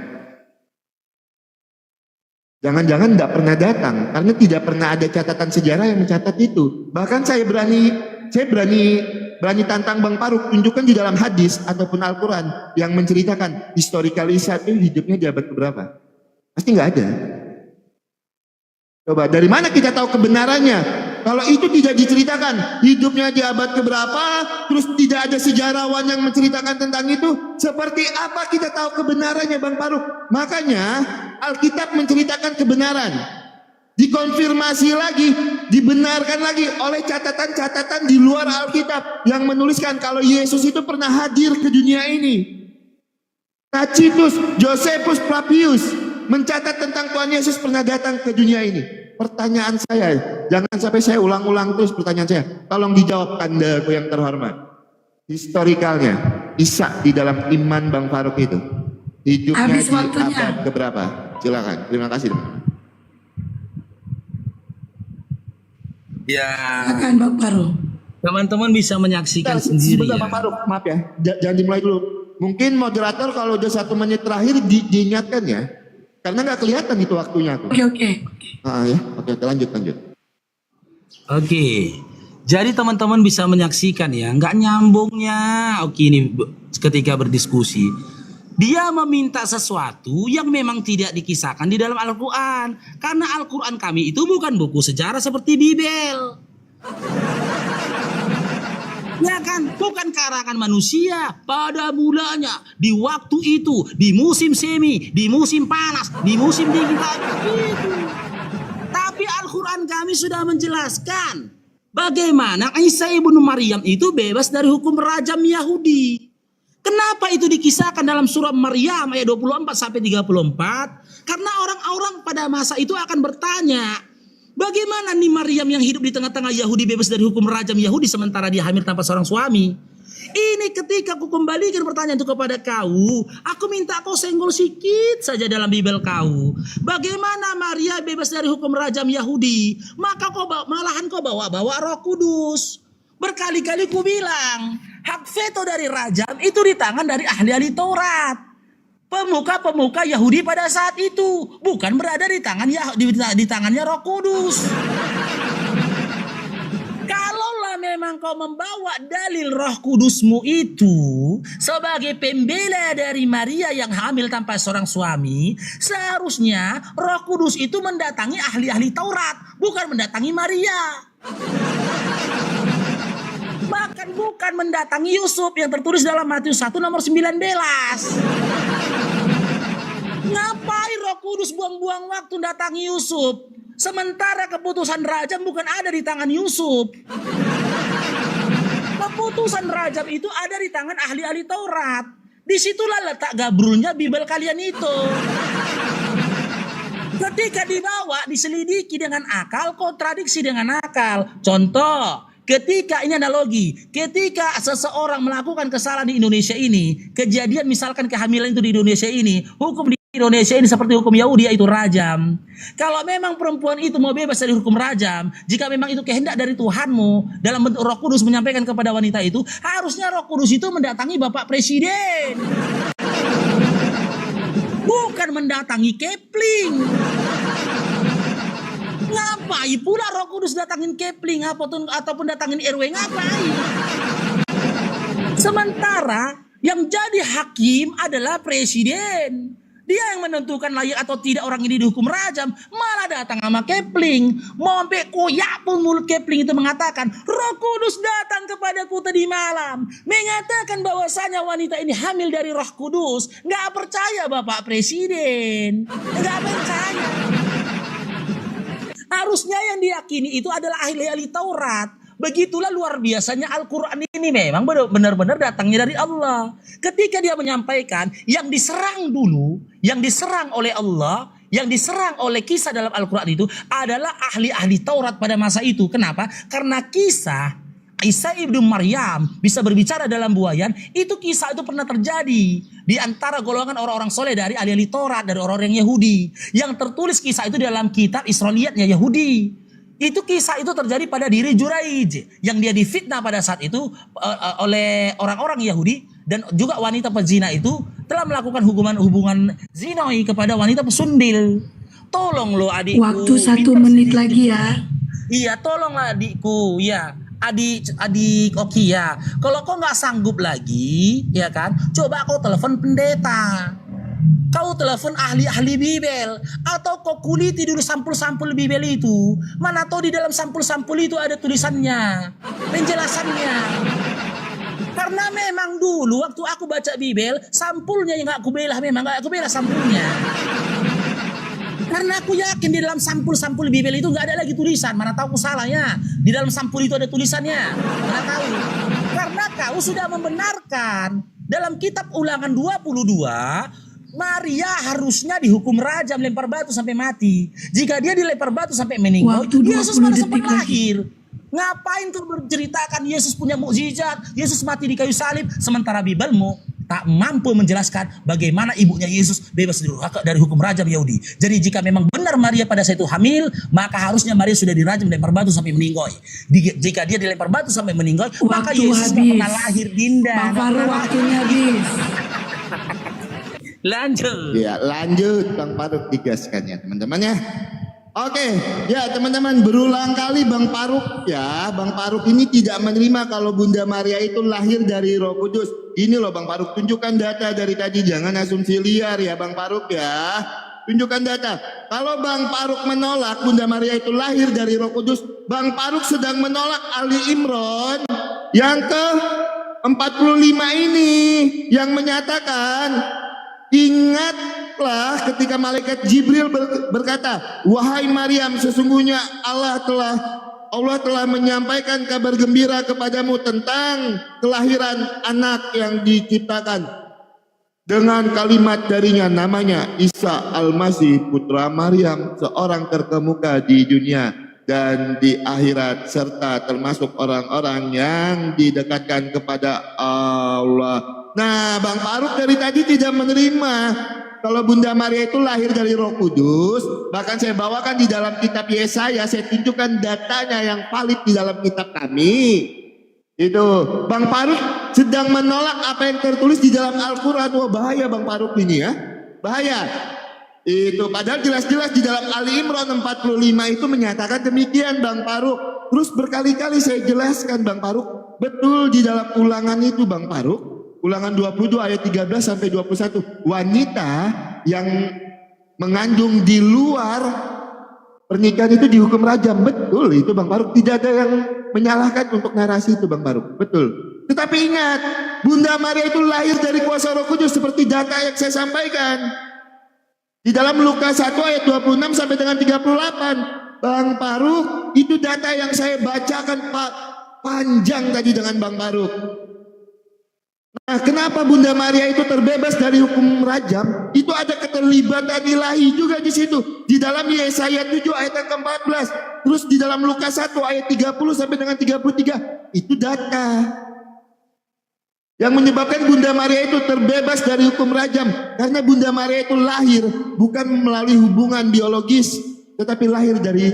Jangan-jangan tidak pernah datang karena tidak pernah ada catatan sejarah yang mencatat itu. Bahkan saya berani tantang Bang Faruk, tunjukkan di dalam hadis ataupun Al-Quran yang menceritakan historikal Isa itu hidupnya di abad keberapa? Pasti nggak ada. Coba dari mana kita tahu kebenarannya? Kalau itu tidak diceritakan, hidupnya di abad keberapa, terus tidak ada sejarawan yang menceritakan tentang itu, seperti apa kita tahu kebenarannya Bang Faruk? Makanya Alkitab menceritakan kebenaran, dikonfirmasi lagi, dibenarkan lagi oleh catatan-catatan di luar Alkitab yang menuliskan kalau Yesus itu pernah hadir ke dunia ini. Tacitus Josephus Flavius mencatat tentang Tuhan Yesus pernah datang ke dunia ini. Pertanyaan saya, jangan sampai saya ulang-ulang terus pertanyaan saya. Tolong dijawab kandaku yang terhormat. Historikalnya, Isa di dalam iman Bang Faruk itu hidupnya Habis di waktunya. abad keberapa? Silakan. Terima kasih. Ya, Silakan Bang Faruk. teman-teman bisa menyaksikan sendiri Sebentar ya. Bang Faruk, maaf ya. Jangan dimulai dulu. Mungkin moderator kalau udah 1 menit terakhir diingatkan ya. Karena nggak kelihatan itu waktunya aku. Oke. Ya, oke, lanjut. Oke, jadi teman-teman bisa menyaksikan ya, nggak nyambungnya. Oke, ini ketika berdiskusi, dia meminta sesuatu yang memang tidak dikisahkan di dalam Al-Quran. Karena Al-Quran kami itu bukan buku sejarah seperti Bibel. Ya kan, bukan karangan manusia. Pada mulanya, di waktu itu, di musim semi, di musim panas, di musim dingin gitu. Tapi Al-Quran kami sudah menjelaskan bagaimana Isa ibnu Maryam itu bebas dari hukum rajam Yahudi. Kenapa itu dikisahkan dalam surah Maryam ayat 24 sampai 34? Karena orang-orang pada masa itu akan bertanya, bagaimana nih Maryam yang hidup di tengah-tengah Yahudi bebas dari hukum rajam Yahudi sementara dia hamil tanpa seorang suami? Ini ketika aku kembalikan pertanyaan itu kepada kau, aku minta kau senggol sedikit saja dalam Bibel kau. Bagaimana Maria bebas dari hukum rajam Yahudi? Maka malahan kau bawa-bawa Roh Kudus. Berkali-kali ku bilang, hak veto dari rajam itu di tangan dari ahli-ahli Taurat. Pemuka-pemuka Yahudi pada saat itu bukan berada di tangannya Roh Kudus. Kalaulah memang kau membawa dalil Roh Kudusmu itu sebagai pembela dari Maria yang hamil tanpa seorang suami, seharusnya Roh Kudus itu mendatangi ahli-ahli Taurat, bukan mendatangi Maria. Bahkan bukan mendatangi Yusuf yang tertulis dalam Matius 1 nomor 19. Ngapain Roh Kudus buang-buang waktu datangi Yusuf? Sementara keputusan rajam bukan ada di tangan Yusuf. Keputusan rajam itu ada di tangan ahli-ahli Taurat. Disitulah letak gabrulnya Bibel kalian itu. Ketika dibawa, diselidiki dengan akal, kontradiksi dengan akal. Contoh, ketika ini analogi, ketika seseorang melakukan kesalahan di Indonesia ini, kejadian misalkan kehamilan itu di Indonesia ini, hukum di Indonesia ini seperti hukum Yahudi, yaitu rajam. Kalau memang perempuan itu mau bebas dari hukum rajam, jika memang itu kehendak dari Tuhanmu dalam bentuk Roh Kudus menyampaikan kepada wanita itu, harusnya Roh Kudus itu mendatangi Bapak Presiden, bukan mendatangi Kepling. Ngapain pula Roh Kudus datangin Kepling ataupun datangin RW, ngapain? Sementara yang jadi hakim adalah presiden. Dia yang menentukan layak atau tidak orang ini dihukum rajam. Malah datang sama Kepling. Mau sampai koyak pun mulut Kepling itu mengatakan, Roh Kudus datang kepadaku tadi malam, mengatakan bahwasanya wanita ini hamil dari Roh Kudus. Nggak percaya Bapak Presiden. Nggak percaya. Harusnya yang diyakini itu adalah ahli-ahli Taurat. Begitulah luar biasanya Al-Quran ini memang benar-benar datangnya dari Allah. Ketika dia menyampaikan yang diserang dulu, yang diserang oleh Allah, yang diserang oleh kisah dalam Al-Quran itu adalah ahli-ahli Taurat pada masa itu. Kenapa? Karena kisah Isa ibnu Maryam bisa berbicara dalam buayan, itu kisah itu pernah terjadi di antara golongan orang-orang soleh dari ahli-ahli Taurat, dari orang-orang Yahudi. Yang tertulis kisah itu dalam kitab Israiliyatnya Yahudi. Itu kisah itu terjadi pada diri Juraij yang dia difitnah pada saat itu oleh orang-orang Yahudi, dan juga wanita pezina itu telah melakukan hubungan zinai kepada wanita pesundil. Tolong lo adikku. Waktu 1 menit lagi ya. Iya, tolonglah adikku, ya. Adik Oki ya. Kalau kau nggak sanggup lagi, ya kan? Coba kau telepon pendeta. Kau telepon ahli-ahli Bibel, atau kau kuliti dulu sampul-sampul Bibel itu. Mana tahu di dalam sampul-sampul itu ada tulisannya, penjelasannya. Karena memang dulu waktu aku baca Bibel, sampulnya yang gak aku bela, memang gak aku bela sampulnya. Karena aku yakin di dalam sampul-sampul Bibel itu gak ada lagi tulisan. Mana tahu aku salah ya. Di dalam sampul itu ada tulisannya. Mana tahu. Karena kau sudah membenarkan dalam kitab Ulangan 22, Maria harusnya dihukum rajam, lempar batu sampai mati. Jika dia dilempar batu sampai meninggal, Yesus baru sempat lahir. Ngapain tuh berceritakan Yesus punya mukjizat, Yesus mati di kayu salib, sementara Bibelmu tak mampu menjelaskan bagaimana ibunya Yesus bebas dari hukum rajam Yahudi. Jadi jika memang benar Maria pada saat itu hamil, maka harusnya Maria sudah dirajam, dilempar batu sampai meninggal. Jika dia dilempar batu sampai meninggal, maka Yesus tidak pernah lahir, Dinda. Bang Farouk, waktunya habis. Lanjut. Ya, lanjut Bang Farouk digaskan ya teman-teman ya. Oke, ya teman-teman, berulang kali Bang Farouk ini tidak menerima kalau Bunda Maria itu lahir dari Roh Kudus. Ini loh Bang Farouk, tunjukkan data dari tadi, jangan asumsi liar ya Bang Farouk ya. Tunjukkan data. Kalau Bang Farouk menolak Bunda Maria itu lahir dari Roh Kudus, Bang Farouk sedang menolak Ali Imran yang ke 45 ini yang menyatakan, ingatlah ketika malaikat Jibril berkata, wahai Maryam, sesungguhnya Allah telah menyampaikan kabar gembira kepadamu tentang kelahiran anak yang diciptakan dengan kalimat darinya, namanya Isa Al-Masih putra Maryam, seorang terkemuka di dunia dan di akhirat, serta termasuk orang-orang yang didekatkan kepada Allah. Nah, Bang Farouk dari tadi tidak menerima kalau Bunda Maria itu lahir dari Roh Kudus. Bahkan saya bawakan di dalam kitab Yesaya, saya tunjukkan datanya yang valid di dalam kitab kami. Itu Bang Farouk sedang menolak apa yang tertulis di dalam Al-Quran. Wah, bahaya Bang Farouk ini ya, bahaya. Itu padahal jelas-jelas di dalam Ali Imran 45 itu menyatakan demikian Bang Farouk. Terus berkali-kali saya jelaskan Bang Farouk, betul di dalam ulangan itu Bang Farouk. Ulangan 22 ayat 13 sampai 21. Wanita yang mengandung di luar pernikahan itu dihukum rajam. Betul itu Bang Farouk. Tidak ada yang menyalahkan untuk narasi itu Bang Farouk. Betul. Tetapi ingat, Bunda Maria itu lahir dari kuasa Roh Kudus seperti data yang saya sampaikan. Di dalam Lukas 1 ayat 26 sampai dengan 38. Bang Farouk, itu data yang saya bacakan Pak panjang tadi dengan Bang Farouk. Nah, kenapa Bunda Maria itu terbebas dari hukum rajam? Itu ada keterlibatan ilahi juga di situ. Di dalam Yesaya 7 ayat yang ke-14. Terus di dalam Lukas 1 ayat 30 sampai dengan 33. Itu data. Yang menyebabkan Bunda Maria itu terbebas dari hukum rajam. Karena Bunda Maria itu lahir bukan melalui hubungan biologis, tetapi lahir dari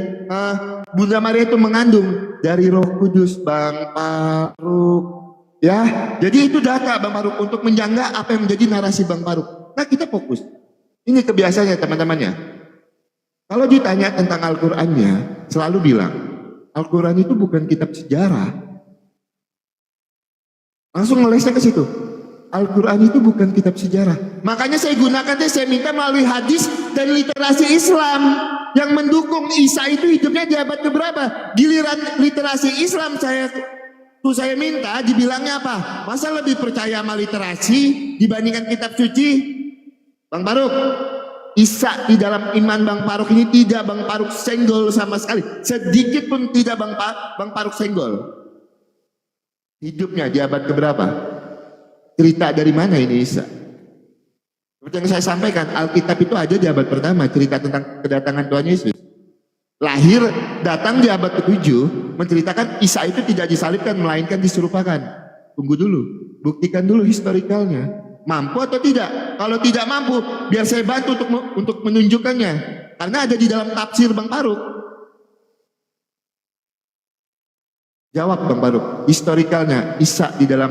Bunda Maria itu mengandung dari Roh Kudus, Bang Faruk. Ya, jadi itu data Bang Faruk untuk menjangka apa yang menjadi narasi Bang Faruk. Nah, kita fokus. Ini kebiasaannya teman-temannya. Kalau ditanya tentang Al-Qur'annya, selalu bilang, Al-Quran itu bukan kitab sejarah. Langsung ngelesnya ke situ. Al-Quran itu bukan kitab sejarah. Makanya saya gunakan, saya minta melalui hadis dan literasi Islam yang mendukung Isa itu hidupnya di abad keberapa. Giliran literasi Islam saya minta dibilangnya apa? Masa lebih percaya sama literasi dibandingkan kitab suci? Bang Faruk, Isa di dalam iman Bang Faruk ini tidak Bang Faruk senggol sama sekali. Sedikit pun tidak Bang Faruk senggol. Hidupnya di abad keberapa? Cerita dari mana ini Isa? Seperti yang saya sampaikan, Alkitab itu ada di abad pertama, cerita tentang kedatangan Tuhan Yesus. Lahir, datang di abad ke-7, menceritakan Isa itu tidak disalibkan, melainkan diserupakan. Tunggu dulu, buktikan dulu historikalnya. Mampu atau tidak? Kalau tidak mampu, biar saya bantu untuk menunjukkannya. Karena ada di dalam tafsir Bang Faruk. Jawab Bang Faruk, historikalnya Isa di dalam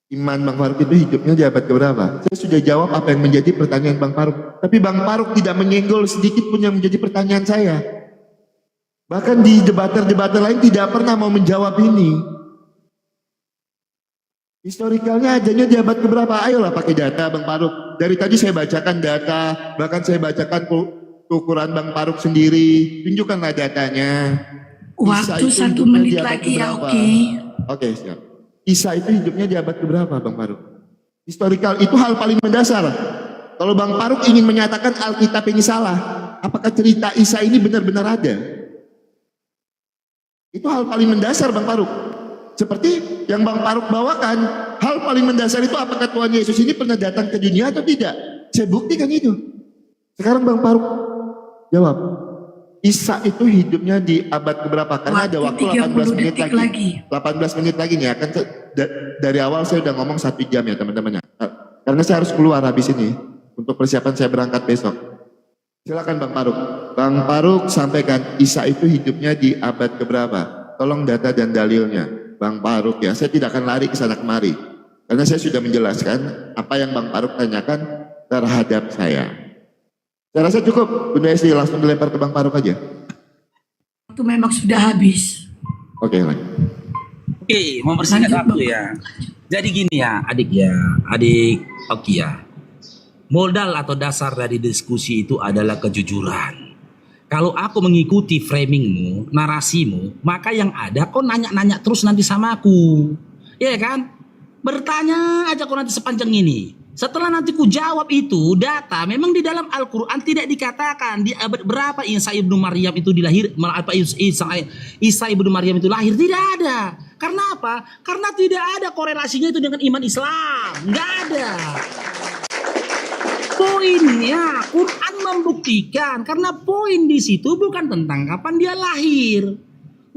iman Bang Faruk itu hidupnya di abad keberapa? Saya sudah jawab apa yang menjadi pertanyaan Bang Faruk. Tapi Bang Faruk tidak menyenggol sedikit pun yang menjadi pertanyaan saya. Bahkan di debater-debater lain tidak pernah mau menjawab ini. Historikalnya adanya di abad keberapa? Ayolah pakai data Bang Faruk. Dari tadi saya bacakan data, bahkan saya bacakan ukuran Bang Faruk sendiri. Tunjukkanlah datanya. Waktu 1 menit lagi ya, oke. Oke, siap. Isa itu hidupnya di abad keberapa Bang Faruk? Historikal itu hal paling mendasar. Kalau Bang Faruk ingin menyatakan Alkitab ini salah, apakah cerita Isa ini benar-benar ada? Itu hal paling mendasar Bang Faruk. Seperti yang Bang Faruk bawakan, hal paling mendasar itu apakah Tuhan Yesus ini pernah datang ke dunia atau tidak? Saya buktikan itu. Sekarang Bang Faruk jawab. Isa itu hidupnya di abad keberapa? Karena ada waktu 18 menit lagi. 18 menit lagi nih, akan dari awal saya udah ngomong 1 jam ya teman-temannya. Karena saya harus keluar habis ini untuk persiapan saya berangkat besok. Silakan Bang Faruk. Bang Faruk sampaikan Isa itu hidupnya di abad keberapa? Tolong data dan dalilnya. Bang Faruk ya, saya tidak akan lari ke sana kemari. Karena saya sudah menjelaskan apa yang Bang Faruk tanyakan terhadap saya. Saya rasa cukup, Bunda Esti langsung dilempar ke Bang Faruk aja. Waktu memang sudah habis. Oke, lanjut. Oke, mempersingkat waktu ya. Jadi gini ya, adik Oki ya. Modal atau dasar dari diskusi itu adalah kejujuran. Kalau aku mengikuti framingmu, narasimu, maka yang ada kau nanya-nanya terus nanti sama aku. Iya kan? Bertanya aja kau nanti sepanjang ini. Setelah nanti ku jawab itu, data memang di dalam Al-Quran tidak dikatakan di abad berapa Isa ibnu Maryam itu dilahir, Isa ibnu Maryam itu lahir, tidak ada. Karena apa? Karena tidak ada korelasinya itu dengan iman Islam, nggak ada. Poinnya Quran membuktikan, karena poin di situ bukan tentang kapan dia lahir,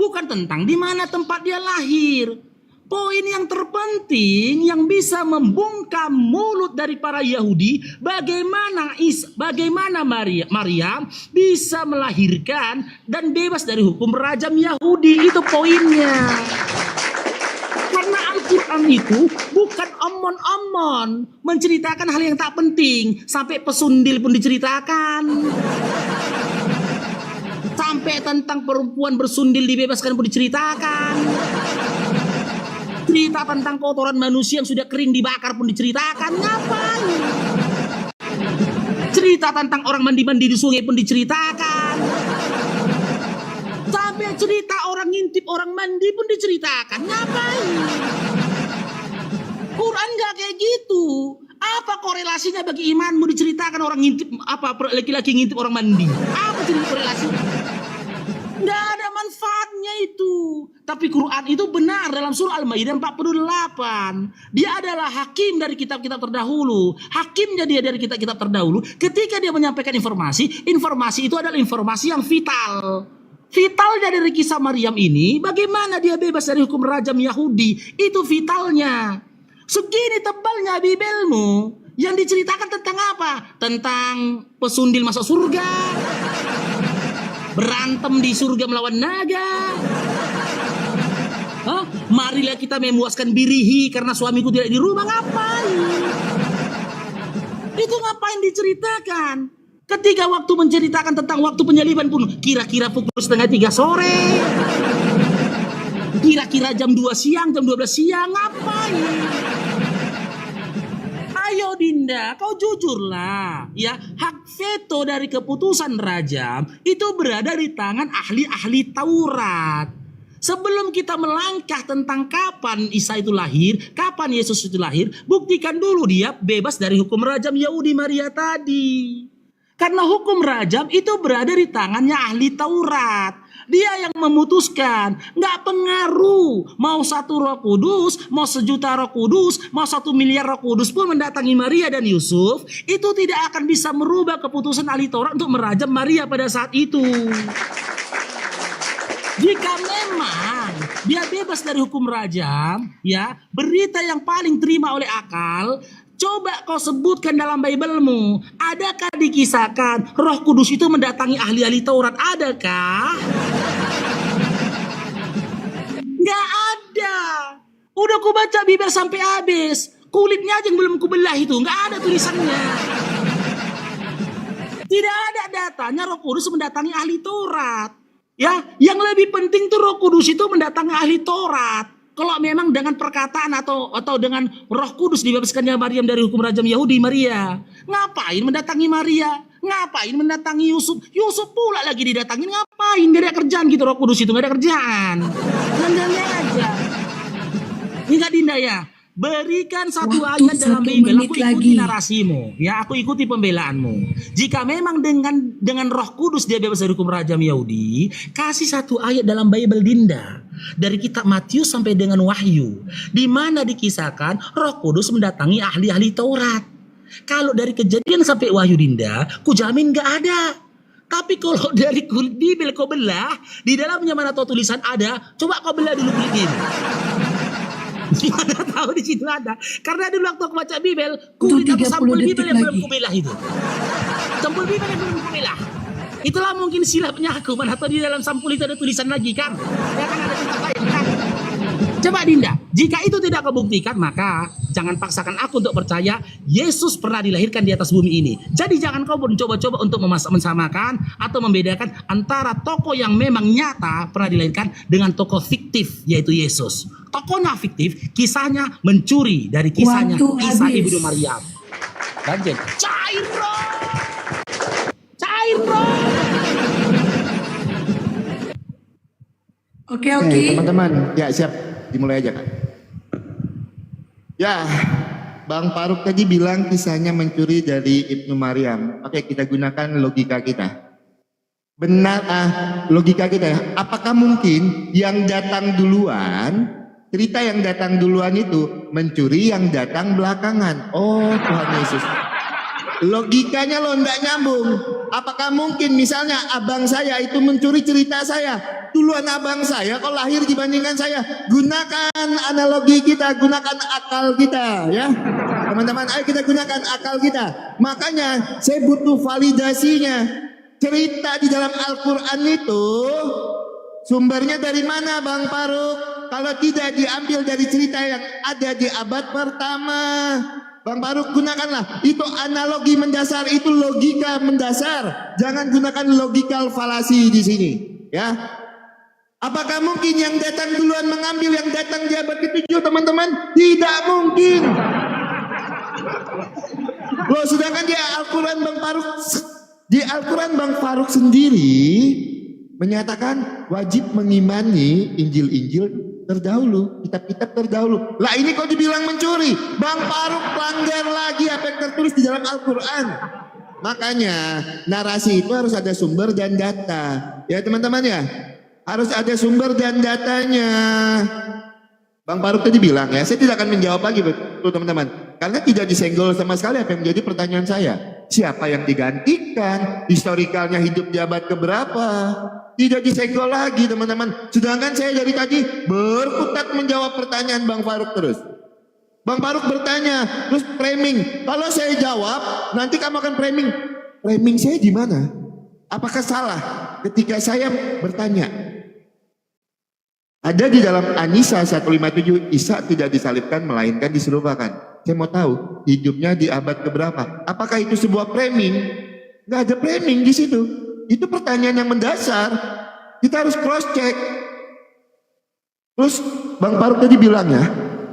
bukan tentang di mana tempat dia lahir. Poin yang terpenting yang bisa membungkam mulut dari para Yahudi, bagaimana Maryam bisa melahirkan dan bebas dari hukum rajam Yahudi, itu poinnya. Karena Al-Quran itu bukan omon-omon menceritakan hal yang tak penting, sampai pesundil pun diceritakan. Sampai tentang perempuan bersundil dibebaskan pun diceritakan. Cerita tentang kotoran manusia yang sudah kering dibakar pun diceritakan. Ngapain? Cerita tentang orang mandi-mandi di sungai pun diceritakan. Sampai cerita orang ngintip orang mandi pun diceritakan. Ngapain? Quran gak kayak gitu. Apa korelasinya bagi imanmu diceritakan orang ngintip, laki-laki ngintip orang mandi? Apa jadi korelasinya? Nggak ada manfaatnya itu. Tapi Quran itu benar dalam surah Al-Maidah 48. Dia adalah hakim dari kitab-kitab terdahulu. Hakimnya dia dari kitab-kitab terdahulu. Ketika dia menyampaikan informasi itu adalah informasi yang vital. Vitalnya dari kisah Maryam ini, bagaimana dia bebas dari hukum rajam Yahudi. Itu vitalnya. Segini tebalnya Bibelmu. Yang diceritakan tentang apa? Tentang pesundil masuk surga. Berantem di surga melawan naga. Hah? Marilah kita memuaskan birihi karena suamiku tidak di rumah. Ngapain? Itu ngapain diceritakan? Ketika waktu menceritakan tentang waktu penyaliban pun kira-kira pukul 2:30 sore. Kira-kira jam 2 siang, jam 12 siang. Ngapain? Ayo Dinda, kau jujurlah. Ya, hak veto dari keputusan Rajam itu berada di tangan ahli-ahli Taurat. Sebelum kita melangkah tentang kapan Isa itu lahir, kapan Yesus itu lahir, buktikan dulu dia bebas dari hukum Rajam Yahudi Maria tadi. Karena hukum Rajam itu berada di tangannya ahli Taurat. Dia yang memutuskan, nggak pengaruh. Mau 1 Roh Kudus, mau 1.000.000 Roh Kudus, mau 1 miliar Roh Kudus pun mendatangi Maria dan Yusuf, itu tidak akan bisa merubah keputusan ahli Taurat untuk merajam Maria pada saat itu. Jika memang dia bebas dari hukum rajam, ya, berita yang paling terima oleh akal, coba kau sebutkan dalam Biblemu, adakah dikisahkan Roh Kudus itu mendatangi ahli-ahli Taurat? Adakah? Nggak ada. Udah ku baca Bible sampai habis, kulitnya aja yang belum ku belah itu, nggak ada tulisannya. Tidak ada datanya Roh Kudus mendatangi ahli Taurat. Ya, yang lebih penting tuh Roh Kudus itu mendatangi ahli Taurat. Kalau memang dengan perkataan atau dengan Roh Kudus dibebaskannya Maryam dari hukum rajam Yahudi Maria, ngapain mendatangi Maria? Ngapain mendatangi Yusuf? Yusuf pula lagi didatangin, ngapain? Gak ada kerjaan gitu Roh Kudus itu, gak ada kerjaan. Nyanyi aja. Ingat Dinda ya, berikan satu Waktu ayat dalam 1 Bible, menit aku ikuti lagi. narasimu, ya, aku ikuti pembelaanmu. Jika memang dengan Roh Kudus dia bebas dari hukum rajam Yahudi, kasih satu ayat dalam Bible Dinda, dari kitab Matius sampai dengan Wahyu, di mana dikisahkan Roh Kudus mendatangi ahli-ahli Taurat. Kalau dari Kejadian sampai Wahyu Dinda, ku jamin gak ada. Tapi kalau dari kulit Bible kau belah, di dalamnya mana tahu tulisan ada, coba kau belah dulu kulit Bible. Gimana tahu di situ ada? Karena dulu waktu aku baca Bible, kulit atau 30 sampul detik Bible yang belum lagi. kubelah itu. Sampul Bible yang belum kubelah. Itulah mungkin silapnya aku. Mana tahu di dalam sampul itu ada tulisan lagi kan? Ya kan ada tempat lain kan? Coba Dinda, jika itu tidak kebuktikan, maka jangan paksakan aku untuk percaya Yesus pernah dilahirkan di atas bumi ini. Jadi jangan kau mencoba-coba untuk mensamakan atau membedakan antara tokoh yang memang nyata pernah dilahirkan dengan tokoh fiktif, yaitu Yesus. Tokohnya fiktif, kisahnya mencuri dari kisahnya Waktu Isa habis. ibnu Maryam. Lanjut. Cair bro, cair bro. Oke. Teman-teman, ya siap, dimulai aja Kak. Ya, Bang Faruk tadi bilang kisahnya mencuri dari Ibnu Maryam. Oke, kita gunakan logika kita. Benar, logika kita ya. Apakah mungkin yang datang duluan, cerita yang datang duluan itu mencuri yang datang belakangan? Oh Tuhan Yesus. Logikanya lo nggak nyambung. Apakah mungkin misalnya abang saya itu mencuri cerita saya? Duluan abang saya kok lahir dibandingkan saya? Gunakan analogi kita, gunakan akal kita ya. Teman-teman, ayo kita gunakan akal kita. Makanya saya butuh validasinya. Cerita di dalam Al-Quran itu sumbernya dari mana Bang Faruk? Kalau tidak diambil dari cerita yang ada di abad pertama, Bang Faruk gunakanlah itu analogi mendasar, itu logika mendasar. Jangan gunakan logikal falasi di sini, ya. Apakah mungkin yang datang duluan mengambil yang datang di abad ke-7, teman-teman? Tidak mungkin. Loh, sedangkan di Al-Quran Bang Faruk sendiri menyatakan wajib mengimani Injil-Injil terdahulu, kitab-kitab terdahulu. Lah ini kok dibilang mencuri? Bang Faruk langgar lagi apa yang tertulis di dalam Al-Quran. Makanya narasi itu harus ada sumber dan data. Ya teman-teman ya, harus ada sumber dan datanya. Bang Faruk tadi bilang ya, saya tidak akan menjawab lagi betul teman-teman. Karena tidak disenggol sama sekali apa yang menjadi pertanyaan saya. Siapa yang digantikan? Historikalnya hidup di abad keberapa? Tidak disenggol lagi teman-teman. Sedangkan saya dari tadi berkutat menjawab pertanyaan Bang Faruk terus. Bang Faruk bertanya, terus framing. Kalau saya jawab, nanti kamu akan framing. Framing saya di mana? Apakah salah ketika saya bertanya? Ada di dalam An-Nisa 157, Isa tidak disalibkan melainkan diserupakan. Saya mau tahu hidupnya di abad keberapa? Apakah itu sebuah framing? Nggak ada framing di situ. Itu pertanyaan yang mendasar. Kita harus cross check. Terus Bang Faruk tadi bilang ya,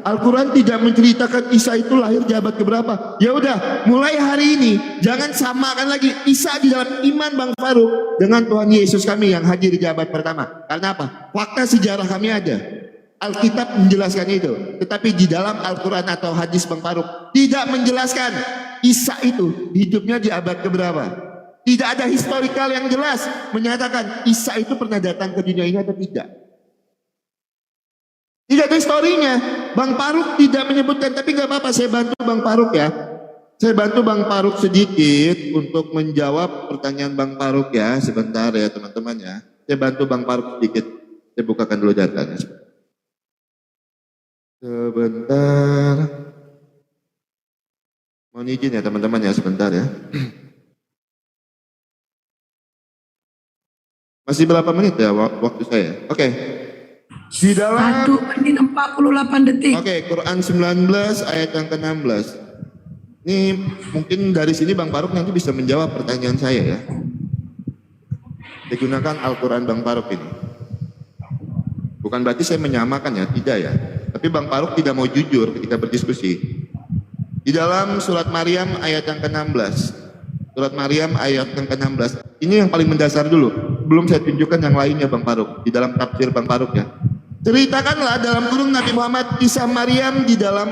Al-Quran tidak menceritakan Isa itu lahir di abad keberapa. Ya udah, mulai hari ini jangan samakan lagi Isa di dalam iman Bang Faruk dengan Tuhan Yesus kami yang hadir di abad pertama. Karena apa? Fakta sejarah kami ada. Alkitab menjelaskan itu. Tetapi di dalam Al-Quran atau hadis Bang Faruk tidak menjelaskan Isa itu hidupnya di abad keberapa. Tidak ada historical yang jelas menyatakan Isa itu pernah datang ke dunia ini atau tidak. Tidak ada historinya. Bang Faruk tidak menyebutkan, tapi gak apa-apa, saya bantu Bang Faruk ya. Saya bantu Bang Faruk sedikit untuk menjawab pertanyaan Bang Faruk ya. Sebentar ya teman-teman ya. Saya bantu Bang Faruk sedikit. Saya bukakan dulu datanya. Sebentar. Mohon izin ya teman-teman ya, sebentar ya. Masih berapa menit ya waktu saya? Oke. Di dalam 1 menit 48 detik. Oke, Quran 19 ayat yang ke-16. Ini mungkin dari sini Bang Faruk nanti bisa menjawab pertanyaan saya ya. Digunakan Al-Quran Bang Faruk ini. Bukan berarti saya menyamakan ya, tidak ya. Tapi Bang Faruk tidak mau jujur ketika berdiskusi. Di dalam surat Maryam ayat yang ke-16. Surat Maryam ayat yang ke-16. Ini yang paling mendasar dulu. Belum saya tunjukkan yang lainnya Bang Faruk. Di dalam tafsir Bang Faruk ya. Ceritakanlah dalam kurung Nabi Muhammad kisah Maryam di dalam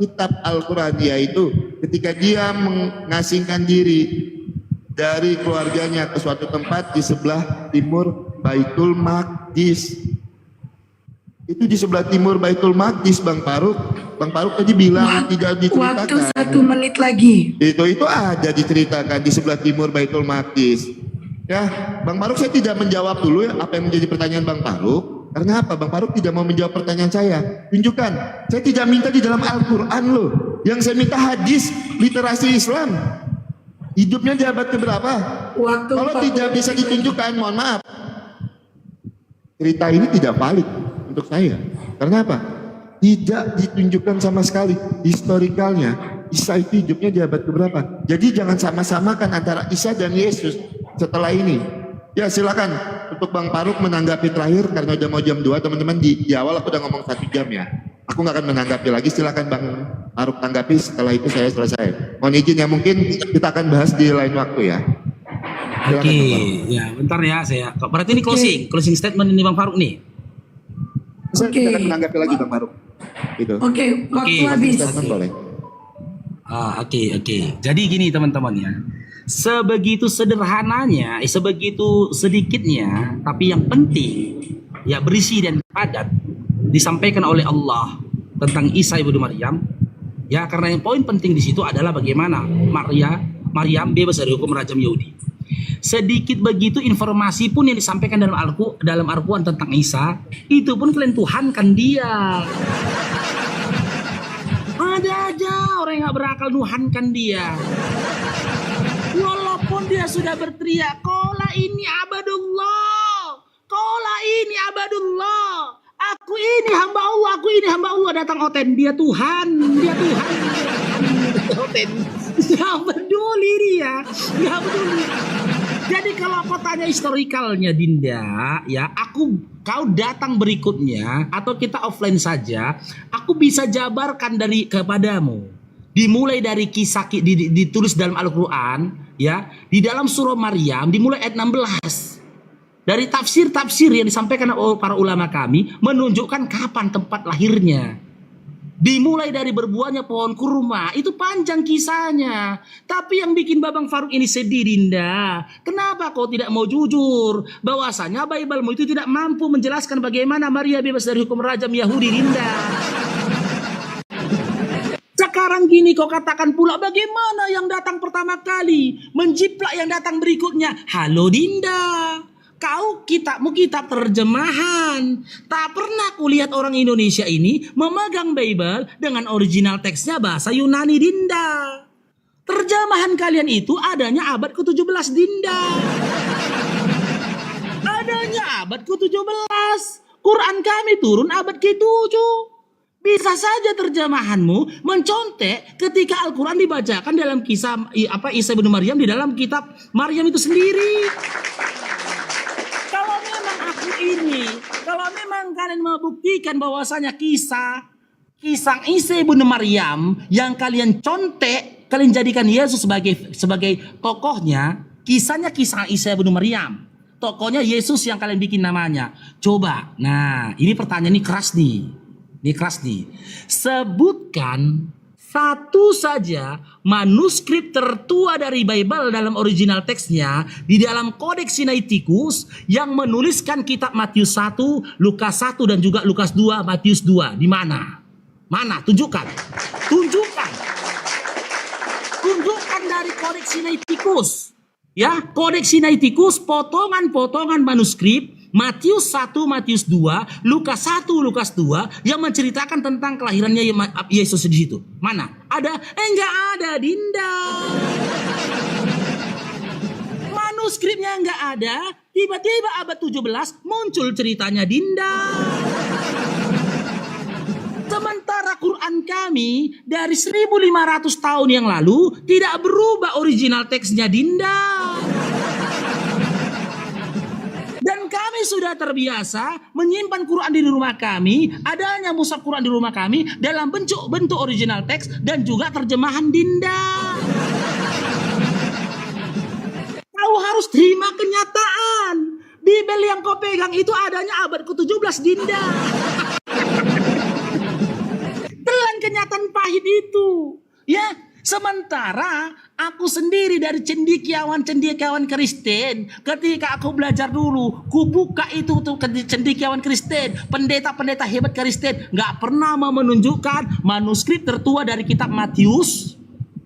kitab Al-Quran, yaitu ketika dia mengasingkan diri dari keluarganya ke suatu tempat di sebelah timur Baitul Maqdis. Itu di sebelah timur Baitul Maqdis Bang Faruk. Bang Faruk tadi bilang tidak diceritakan. Waktu 1 menit lagi. Itu ada diceritakan di sebelah timur Baitul Maqdis. Ya, Bang Faruk, saya tidak menjawab dulu ya apa yang menjadi pertanyaan Bang Faruk. Karena apa? Bang Faruk tidak mau menjawab pertanyaan saya. Tunjukkan. Saya tidak minta di dalam Al-Quran loh. Yang saya minta hadis literasi Islam. Hidupnya di abad keberapa? Kalau tidak bisa ditunjukkan, mohon maaf. Cerita ini tidak valid untuk saya. Karena apa? Tidak ditunjukkan sama sekali historikalnya. Isa itu hidupnya di abad keberapa? Jadi jangan sama-samakan antara Isa dan Yesus setelah ini. Ya silakan untuk Bang Faruk menanggapi terakhir karena udah mau jam 2 teman-teman. Di awal aku udah ngomong 1 jam ya. Aku nggak akan menanggapi lagi. Silakan Bang Faruk tanggapi, setelah itu saya selesai. Mohon izin ya, mungkin kita akan bahas di lain waktu ya. Silakan, Oke, Bang Faruk. ya bentar ya saya. Berarti ini closing statement ini Bang Faruk nih. Saya tidak akan menanggapi lagi Bang Faruk. Gitu. Waktu Oke. habis. Statement boleh. Oke. Jadi gini teman-teman ya. Sebegitu sederhananya, sebegitu sedikitnya, tapi yang penting, ya berisi dan padat disampaikan oleh Allah tentang Isa ibnu Maryam. Ya, karena yang poin penting di situ adalah bagaimana Maryam bebas dari hukum rajam Yahudi. Sedikit begitu informasi pun yang disampaikan dalam Al-Quran tentang Isa, itu pun kalian tuhankan dia. Ada aja orang yang gak berakal nuhankan dia. Walaupun dia sudah berteriak, Kola ini abadullah, Kola ini abadullah, aku ini hamba Allah, aku ini hamba Allah. Datang Oten, dia Tuhan, Oten, gak peduli dia, gak peduli. Jadi kalau aku tanya historikalnya Dinda, ya kau datang berikutnya atau kita offline saja, aku bisa jabarkan kepadamu. Dimulai dari kisah ditulis dalam Al-Quran, ya, di dalam surah Maryam dimulai ayat 16. Dari tafsir-tafsir yang disampaikan oleh para ulama kami menunjukkan kapan tempat lahirnya. Dimulai dari berbuahnya pohon kurma, itu panjang kisahnya. Tapi yang bikin Babang Faruk ini sedih, Dinda, kenapa kau tidak mau jujur bahwasanya Bible-mu itu tidak mampu menjelaskan bagaimana Maria bebas dari hukum rajam Yahudi, Dinda. Sekarang gini kau katakan pula bagaimana yang datang pertama kali menjiplak yang datang berikutnya. Halo Dinda, Kau kitabmu kitab terjemahan. Tak pernah kulihat orang Indonesia ini memegang Bible dengan original teksnya bahasa Yunani, Dinda. Terjemahan kalian itu adanya abad ke-17, Dinda. Adanya abad ke-17. Quran kami turun abad ke-7. Bisa saja terjemahanmu mencontek ketika Al-Quran dibacakan dalam kisah Isa bin Maryam di dalam kitab Maryam itu sendiri. Kalau memang kalian membuktikan bahwasanya kisah Isa bin Maryam yang kalian contek, kalian jadikan Yesus sebagai tokohnya, kisahnya kisah Isa bin Maryam. Tokohnya Yesus yang kalian bikin namanya. Coba, nah ini pertanyaan ini keras nih. Sebutkan satu saja manuskrip tertua dari Bible dalam original teksnya di dalam Kodeks Sinaiticus yang menuliskan kitab Matius 1, Lukas 1 dan juga Lukas 2, Matius 2. Di mana? Mana? Tunjukkan dari Kodeks Sinaiticus. Ya, Kodeks Sinaiticus potongan-potongan manuskrip Matius 1, Matius 2, Lukas 1, Lukas 2 yang menceritakan tentang kelahirannya Yesus di situ. Mana? Ada? Enggak ada, Dinda. Manuskripnya enggak ada, tiba-tiba abad 17 muncul ceritanya, Dinda. Sementara Quran kami dari 1500 tahun yang lalu tidak berubah original teksnya, Dinda. Dan kami sudah terbiasa menyimpan Quran di rumah kami, adanya mushaf Quran di rumah kami dalam bentuk original teks dan juga terjemahan, Dinda. Kau harus terima kenyataan. Bible yang kau pegang itu adanya abad ke-17, Dinda. Telan kenyataan pahit itu. Ya, sementara aku sendiri dari cendekiawan Kristen, ketika aku belajar dulu, kubuka itu tuh cendekiawan Kristen, pendeta-pendeta hebat Kristen, nggak pernah mau menunjukkan manuskrip tertua dari kitab Matius 1,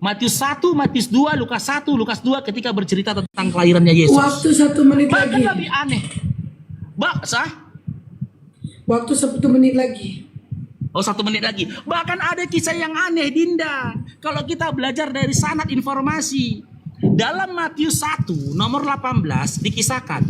Matius 2, Lukas 1, Lukas 2 ketika bercerita tentang kelahirannya Yesus. Waktu 1 menit Bahkan lagi. lebih aneh. Waktu 1 menit lagi. Oh, 1 menit lagi. Bahkan ada kisah yang aneh, Dinda. Kalau kita belajar dari sanad informasi. Dalam Matius 1 nomor 18 dikisahkan.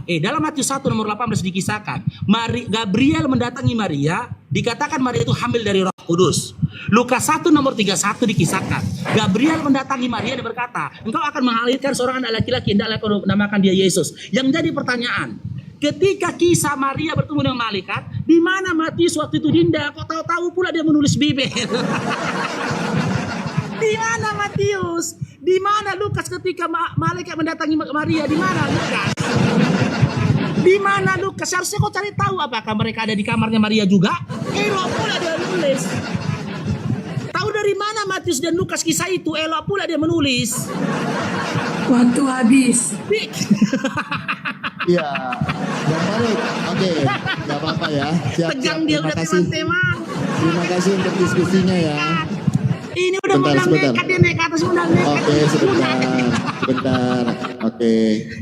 Dalam Matius 1 nomor 18 dikisahkan. Gabriel mendatangi Maria. Dikatakan Maria itu hamil dari Roh Kudus. Lukas 1 nomor 31 dikisahkan. Gabriel mendatangi Maria dan berkata, engkau akan melahirkan seorang anak laki-laki. Hendaklah kau namakan dia Yesus. Yang jadi pertanyaan, ketika kisah Maria bertemu dengan malaikat, di mana Matius waktu itu, Dinda? Kok tahu-tahu pula dia menulis Bible? Di mana Matius? Di mana Lukas ketika malaikat mendatangi Maria? Di mana Lukas? Di mana Lukas? Harusnya kau cari tahu apakah mereka ada di kamarnya Maria juga? Elok pula dia menulis. Tahu dari mana Matius dan Lukas kisah itu? Elok pula dia menulis. Waktu habis. Iya, Bang Faruk. Oke, nggak apa-apa ya. Siap, Tegang siap. dia Terima udah kasih. teman-teman. Terima kasih untuk diskusinya ya. Ini udah Sebentar. nekat, dia naik ke atas udah nekat. Oke, sebentar. Oke.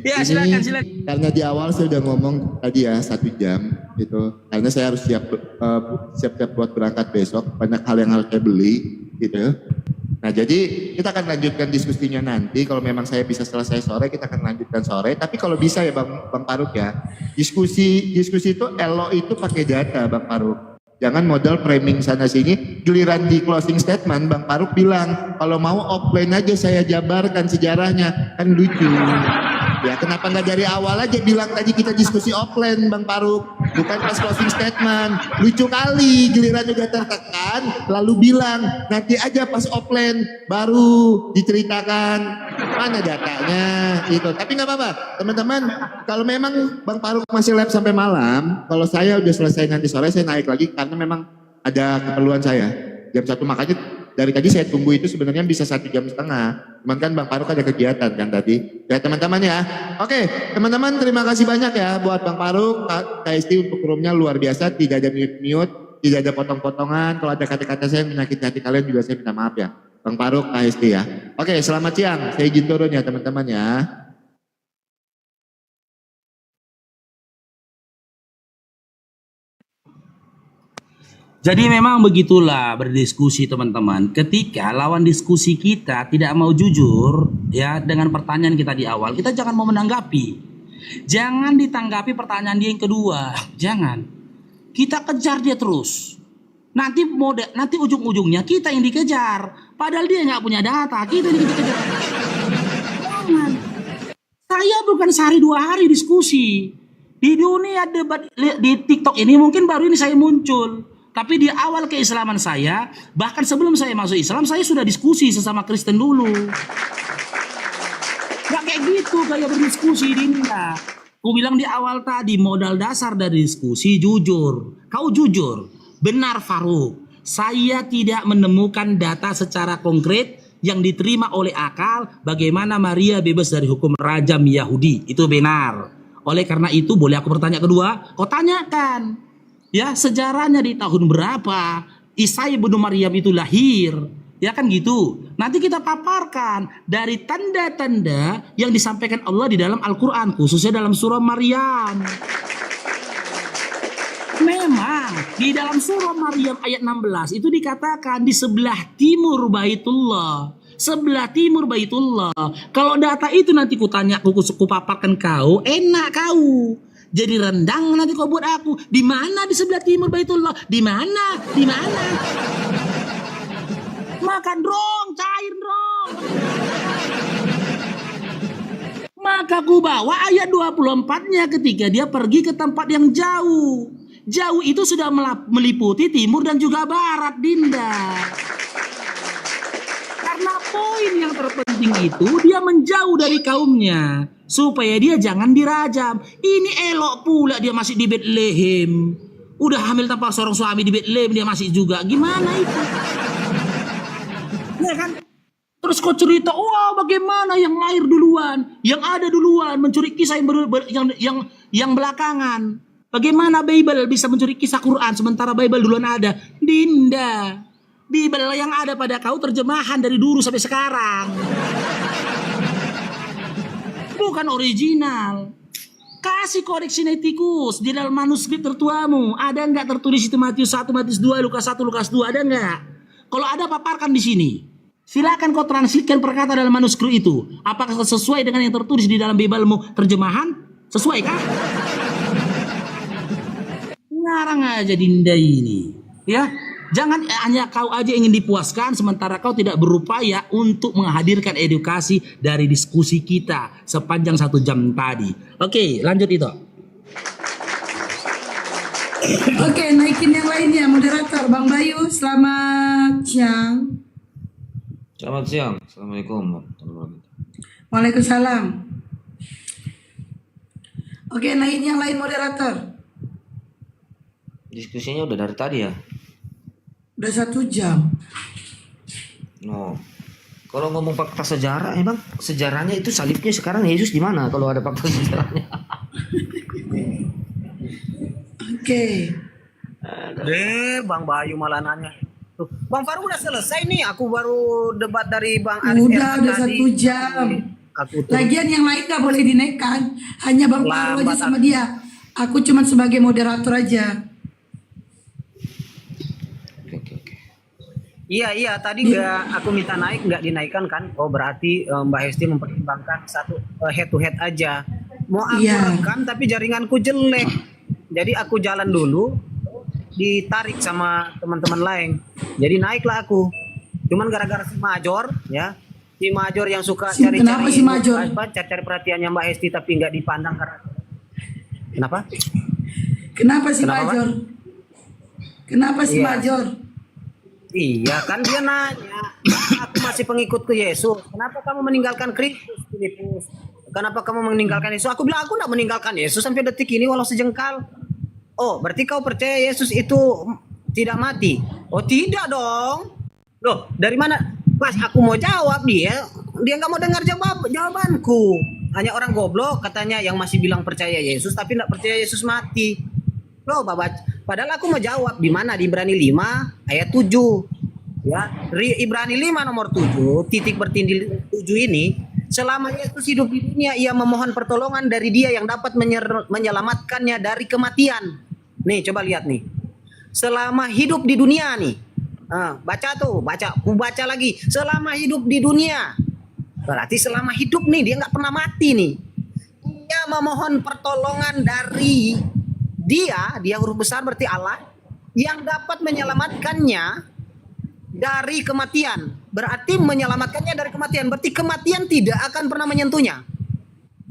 Ya, Ini silakan. karena di awal saya udah ngomong tadi ya 1 jam gitu. Karena saya harus siap-siap buat berangkat besok. Banyak hal yang harus saya beli gitu. Nah, jadi kita akan lanjutkan diskusinya nanti. Kalau memang saya bisa selesai sore, kita akan lanjutkan sore. Tapi kalau bisa ya Bang Faruk ya, diskusi itu elok itu pakai data, Bang Faruk. Jangan modal framing sana sini. Giliran di closing statement, Bang Faruk bilang, kalau mau offline aja saya jabarkan sejarahnya, kan lucu. Ya kenapa nggak dari awal aja bilang tadi kita diskusi offline, Bang Faruk, bukan pas closing statement. Lucu kali, giliran udah tertekan, lalu bilang nanti aja pas offline baru diceritakan mana datanya itu. Tapi nggak apa-apa, teman-teman. Kalau memang Bang Faruk masih lab sampai malam, kalau saya udah selesai nanti sore saya naik lagi karena memang ada keperluan saya jam 1, makanya dari tadi saya tunggu itu sebenarnya bisa 1,5 jam. Cuman kan Bang Faruk ada kegiatan kan tadi. Ya teman-teman ya. Oke teman-teman, terima kasih banyak ya buat Bang Faruk, KST untuk roomnya luar biasa. Tidak ada mute-mute, tidak ada potong-potongan. Kalau ada kata-kata saya yang menyakiti hati kalian juga saya minta maaf ya. Bang Faruk, KST ya. Oke, selamat siang. Saya izin turun ya teman-teman ya. Jadi memang begitulah berdiskusi teman-teman. Ketika lawan diskusi kita tidak mau jujur ya dengan pertanyaan kita di awal, kita jangan mau menanggapi. Jangan ditanggapi pertanyaan dia yang kedua. Jangan. Kita kejar dia terus. Nanti ujung-ujungnya kita yang dikejar. Padahal dia nggak punya data, kita yang dikejar. Jangan. Saya bukan sehari 2 hari diskusi. Di dunia debat di TikTok ini mungkin baru ini saya muncul. Tapi di awal keislaman saya, bahkan sebelum saya masuk Islam, saya sudah diskusi sesama Kristen dulu. Gak kayak gitu kayak berdiskusi Dinda. Aku bilang di awal tadi, modal dasar dari diskusi jujur. Kau jujur, benar Faruk. Saya tidak menemukan data secara konkret yang diterima oleh akal bagaimana Maria bebas dari hukum rajam Yahudi. Itu benar. Oleh karena itu, boleh aku bertanya kedua? Kau tanyakan. Ya, sejarahnya di tahun berapa Isa ibnu Maryam itu lahir. Ya kan gitu. Nanti kita paparkan dari tanda-tanda yang disampaikan Allah di dalam Al-Quran. Khususnya dalam surah Maryam. Memang di dalam surah Maryam ayat 16 itu dikatakan di sebelah timur Baitullah. Sebelah timur Baitullah. Kalau data itu nanti kutanya, kupaparkan kau, enak kau. Jadi rendang nanti kau buat aku. Di mana di sebelah timur Baitullah? Di mana? Di mana? Makan dong, cair dong. Maka ku bawa ayat 24-nya ketika dia pergi ke tempat yang jauh. Jauh itu sudah meliputi timur dan juga barat, Dinda. Karena poin yang terpenting itu dia menjauh dari kaumnya. Supaya dia jangan dirajam. Ini elok pula dia masih di Bethlehem. Udah hamil tanpa seorang suami di Bethlehem dia masih juga. Gimana itu? Ya kan? Terus kau cerita, wah bagaimana yang lahir duluan, yang ada duluan, mencuri kisah yang belakangan. Bagaimana Bible bisa mencuri kisah Quran sementara Bible duluan ada? Dinda, Bible yang ada pada kau terjemahan dari dulu sampai sekarang. Bukan original. Kasih koreksi netikus di dalam manuskrip tertuamu. Ada nggak tertulis itu Matius 1, Matius 2, Lukas 1, Lukas 2? Ada nggak? Kalau ada paparkan di sini. Silakan kau translitkan perkata dalam manuskrip itu. Apakah sesuai dengan yang tertulis di dalam Biblemu terjemahan? Sesuai kah? Ngarang aja Dinda ini. Ya. Jangan hanya kau aja ingin dipuaskan sementara kau tidak berupaya untuk menghadirkan edukasi dari diskusi kita sepanjang 1 jam tadi. Oke, lanjut itu. Oke, naikin yang lainnya. Moderator, Bang Bayu, selamat siang. Selamat siang. Assalamualaikum warahmatullahi wabarakatuh. Waalaikumsalam. Oke, naikin yang lain moderator. Diskusinya udah dari tadi ya? Udah 1 jam. No. Kalau ngomong fakta sejarah, emang sejarahnya itu salibnya sekarang Yesus di mana kalau ada fakta sejarahnya? Oke. Bang Bayu malah nanya. Tuh, Bang Faru udah selesai nih. Aku baru debat dari Bang Arif Udah tadi. 1 jam. Aku tuh. Lagian yang lain gak boleh dinaikkan. Hanya Bang Faru aja Lambat sama dia. Aku cuma sebagai moderator aja. Oke. Iya tadi nggak aku minta naik nggak dinaikkan kan? Oh berarti Mbak Hesti mempertimbangkan satu head to head aja. Mau aku Iya. rekam tapi jaringanku jelek. Jadi aku jalan dulu, ditarik sama teman-teman lain. Jadi naiklah aku. Cuman gara-gara si Major ya. Si Major yang suka Kenapa si Major? cari perhatiannya Mbak Hesti tapi nggak dipandang karena kenapa? Kenapa si Kenapa, Pak? Major? Kenapa si Iya. Major? Iya kan dia nanya, aku masih pengikutku Yesus. Kenapa kamu meninggalkan Kristus, Filipus? Kenapa kamu meninggalkan Yesus? Aku bilang aku tidak meninggalkan Yesus sampai detik ini walau sejengkal. Oh, berarti kau percaya Yesus itu tidak mati? Oh tidak dong. Loh, dari mana? Pas aku mau jawab dia nggak mau dengar jawabanku. Hanya orang goblok katanya yang masih bilang percaya Yesus tapi tidak percaya Yesus mati. Loh, padahal aku mau jawab di mana di Ibrani 5 ayat 7. Ya, Ibrani 5 nomor 7 titik bertindih 7 ini, selama Yesus hidup di dunia ia memohon pertolongan dari Dia yang dapat menyelamatkannya dari kematian. Nih, coba lihat nih. selama hidup di dunia nih. Baca tuh, ku baca lagi. Selama hidup di dunia. Berarti selama hidup nih, dia nggak pernah mati nih. Ia memohon pertolongan dari dia huruf besar berarti Allah, yang dapat menyelamatkannya dari kematian. Berarti menyelamatkannya dari kematian. Berarti kematian tidak akan pernah menyentuhnya.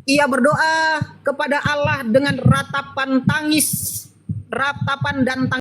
Ia berdoa kepada Allah dengan ratapan dan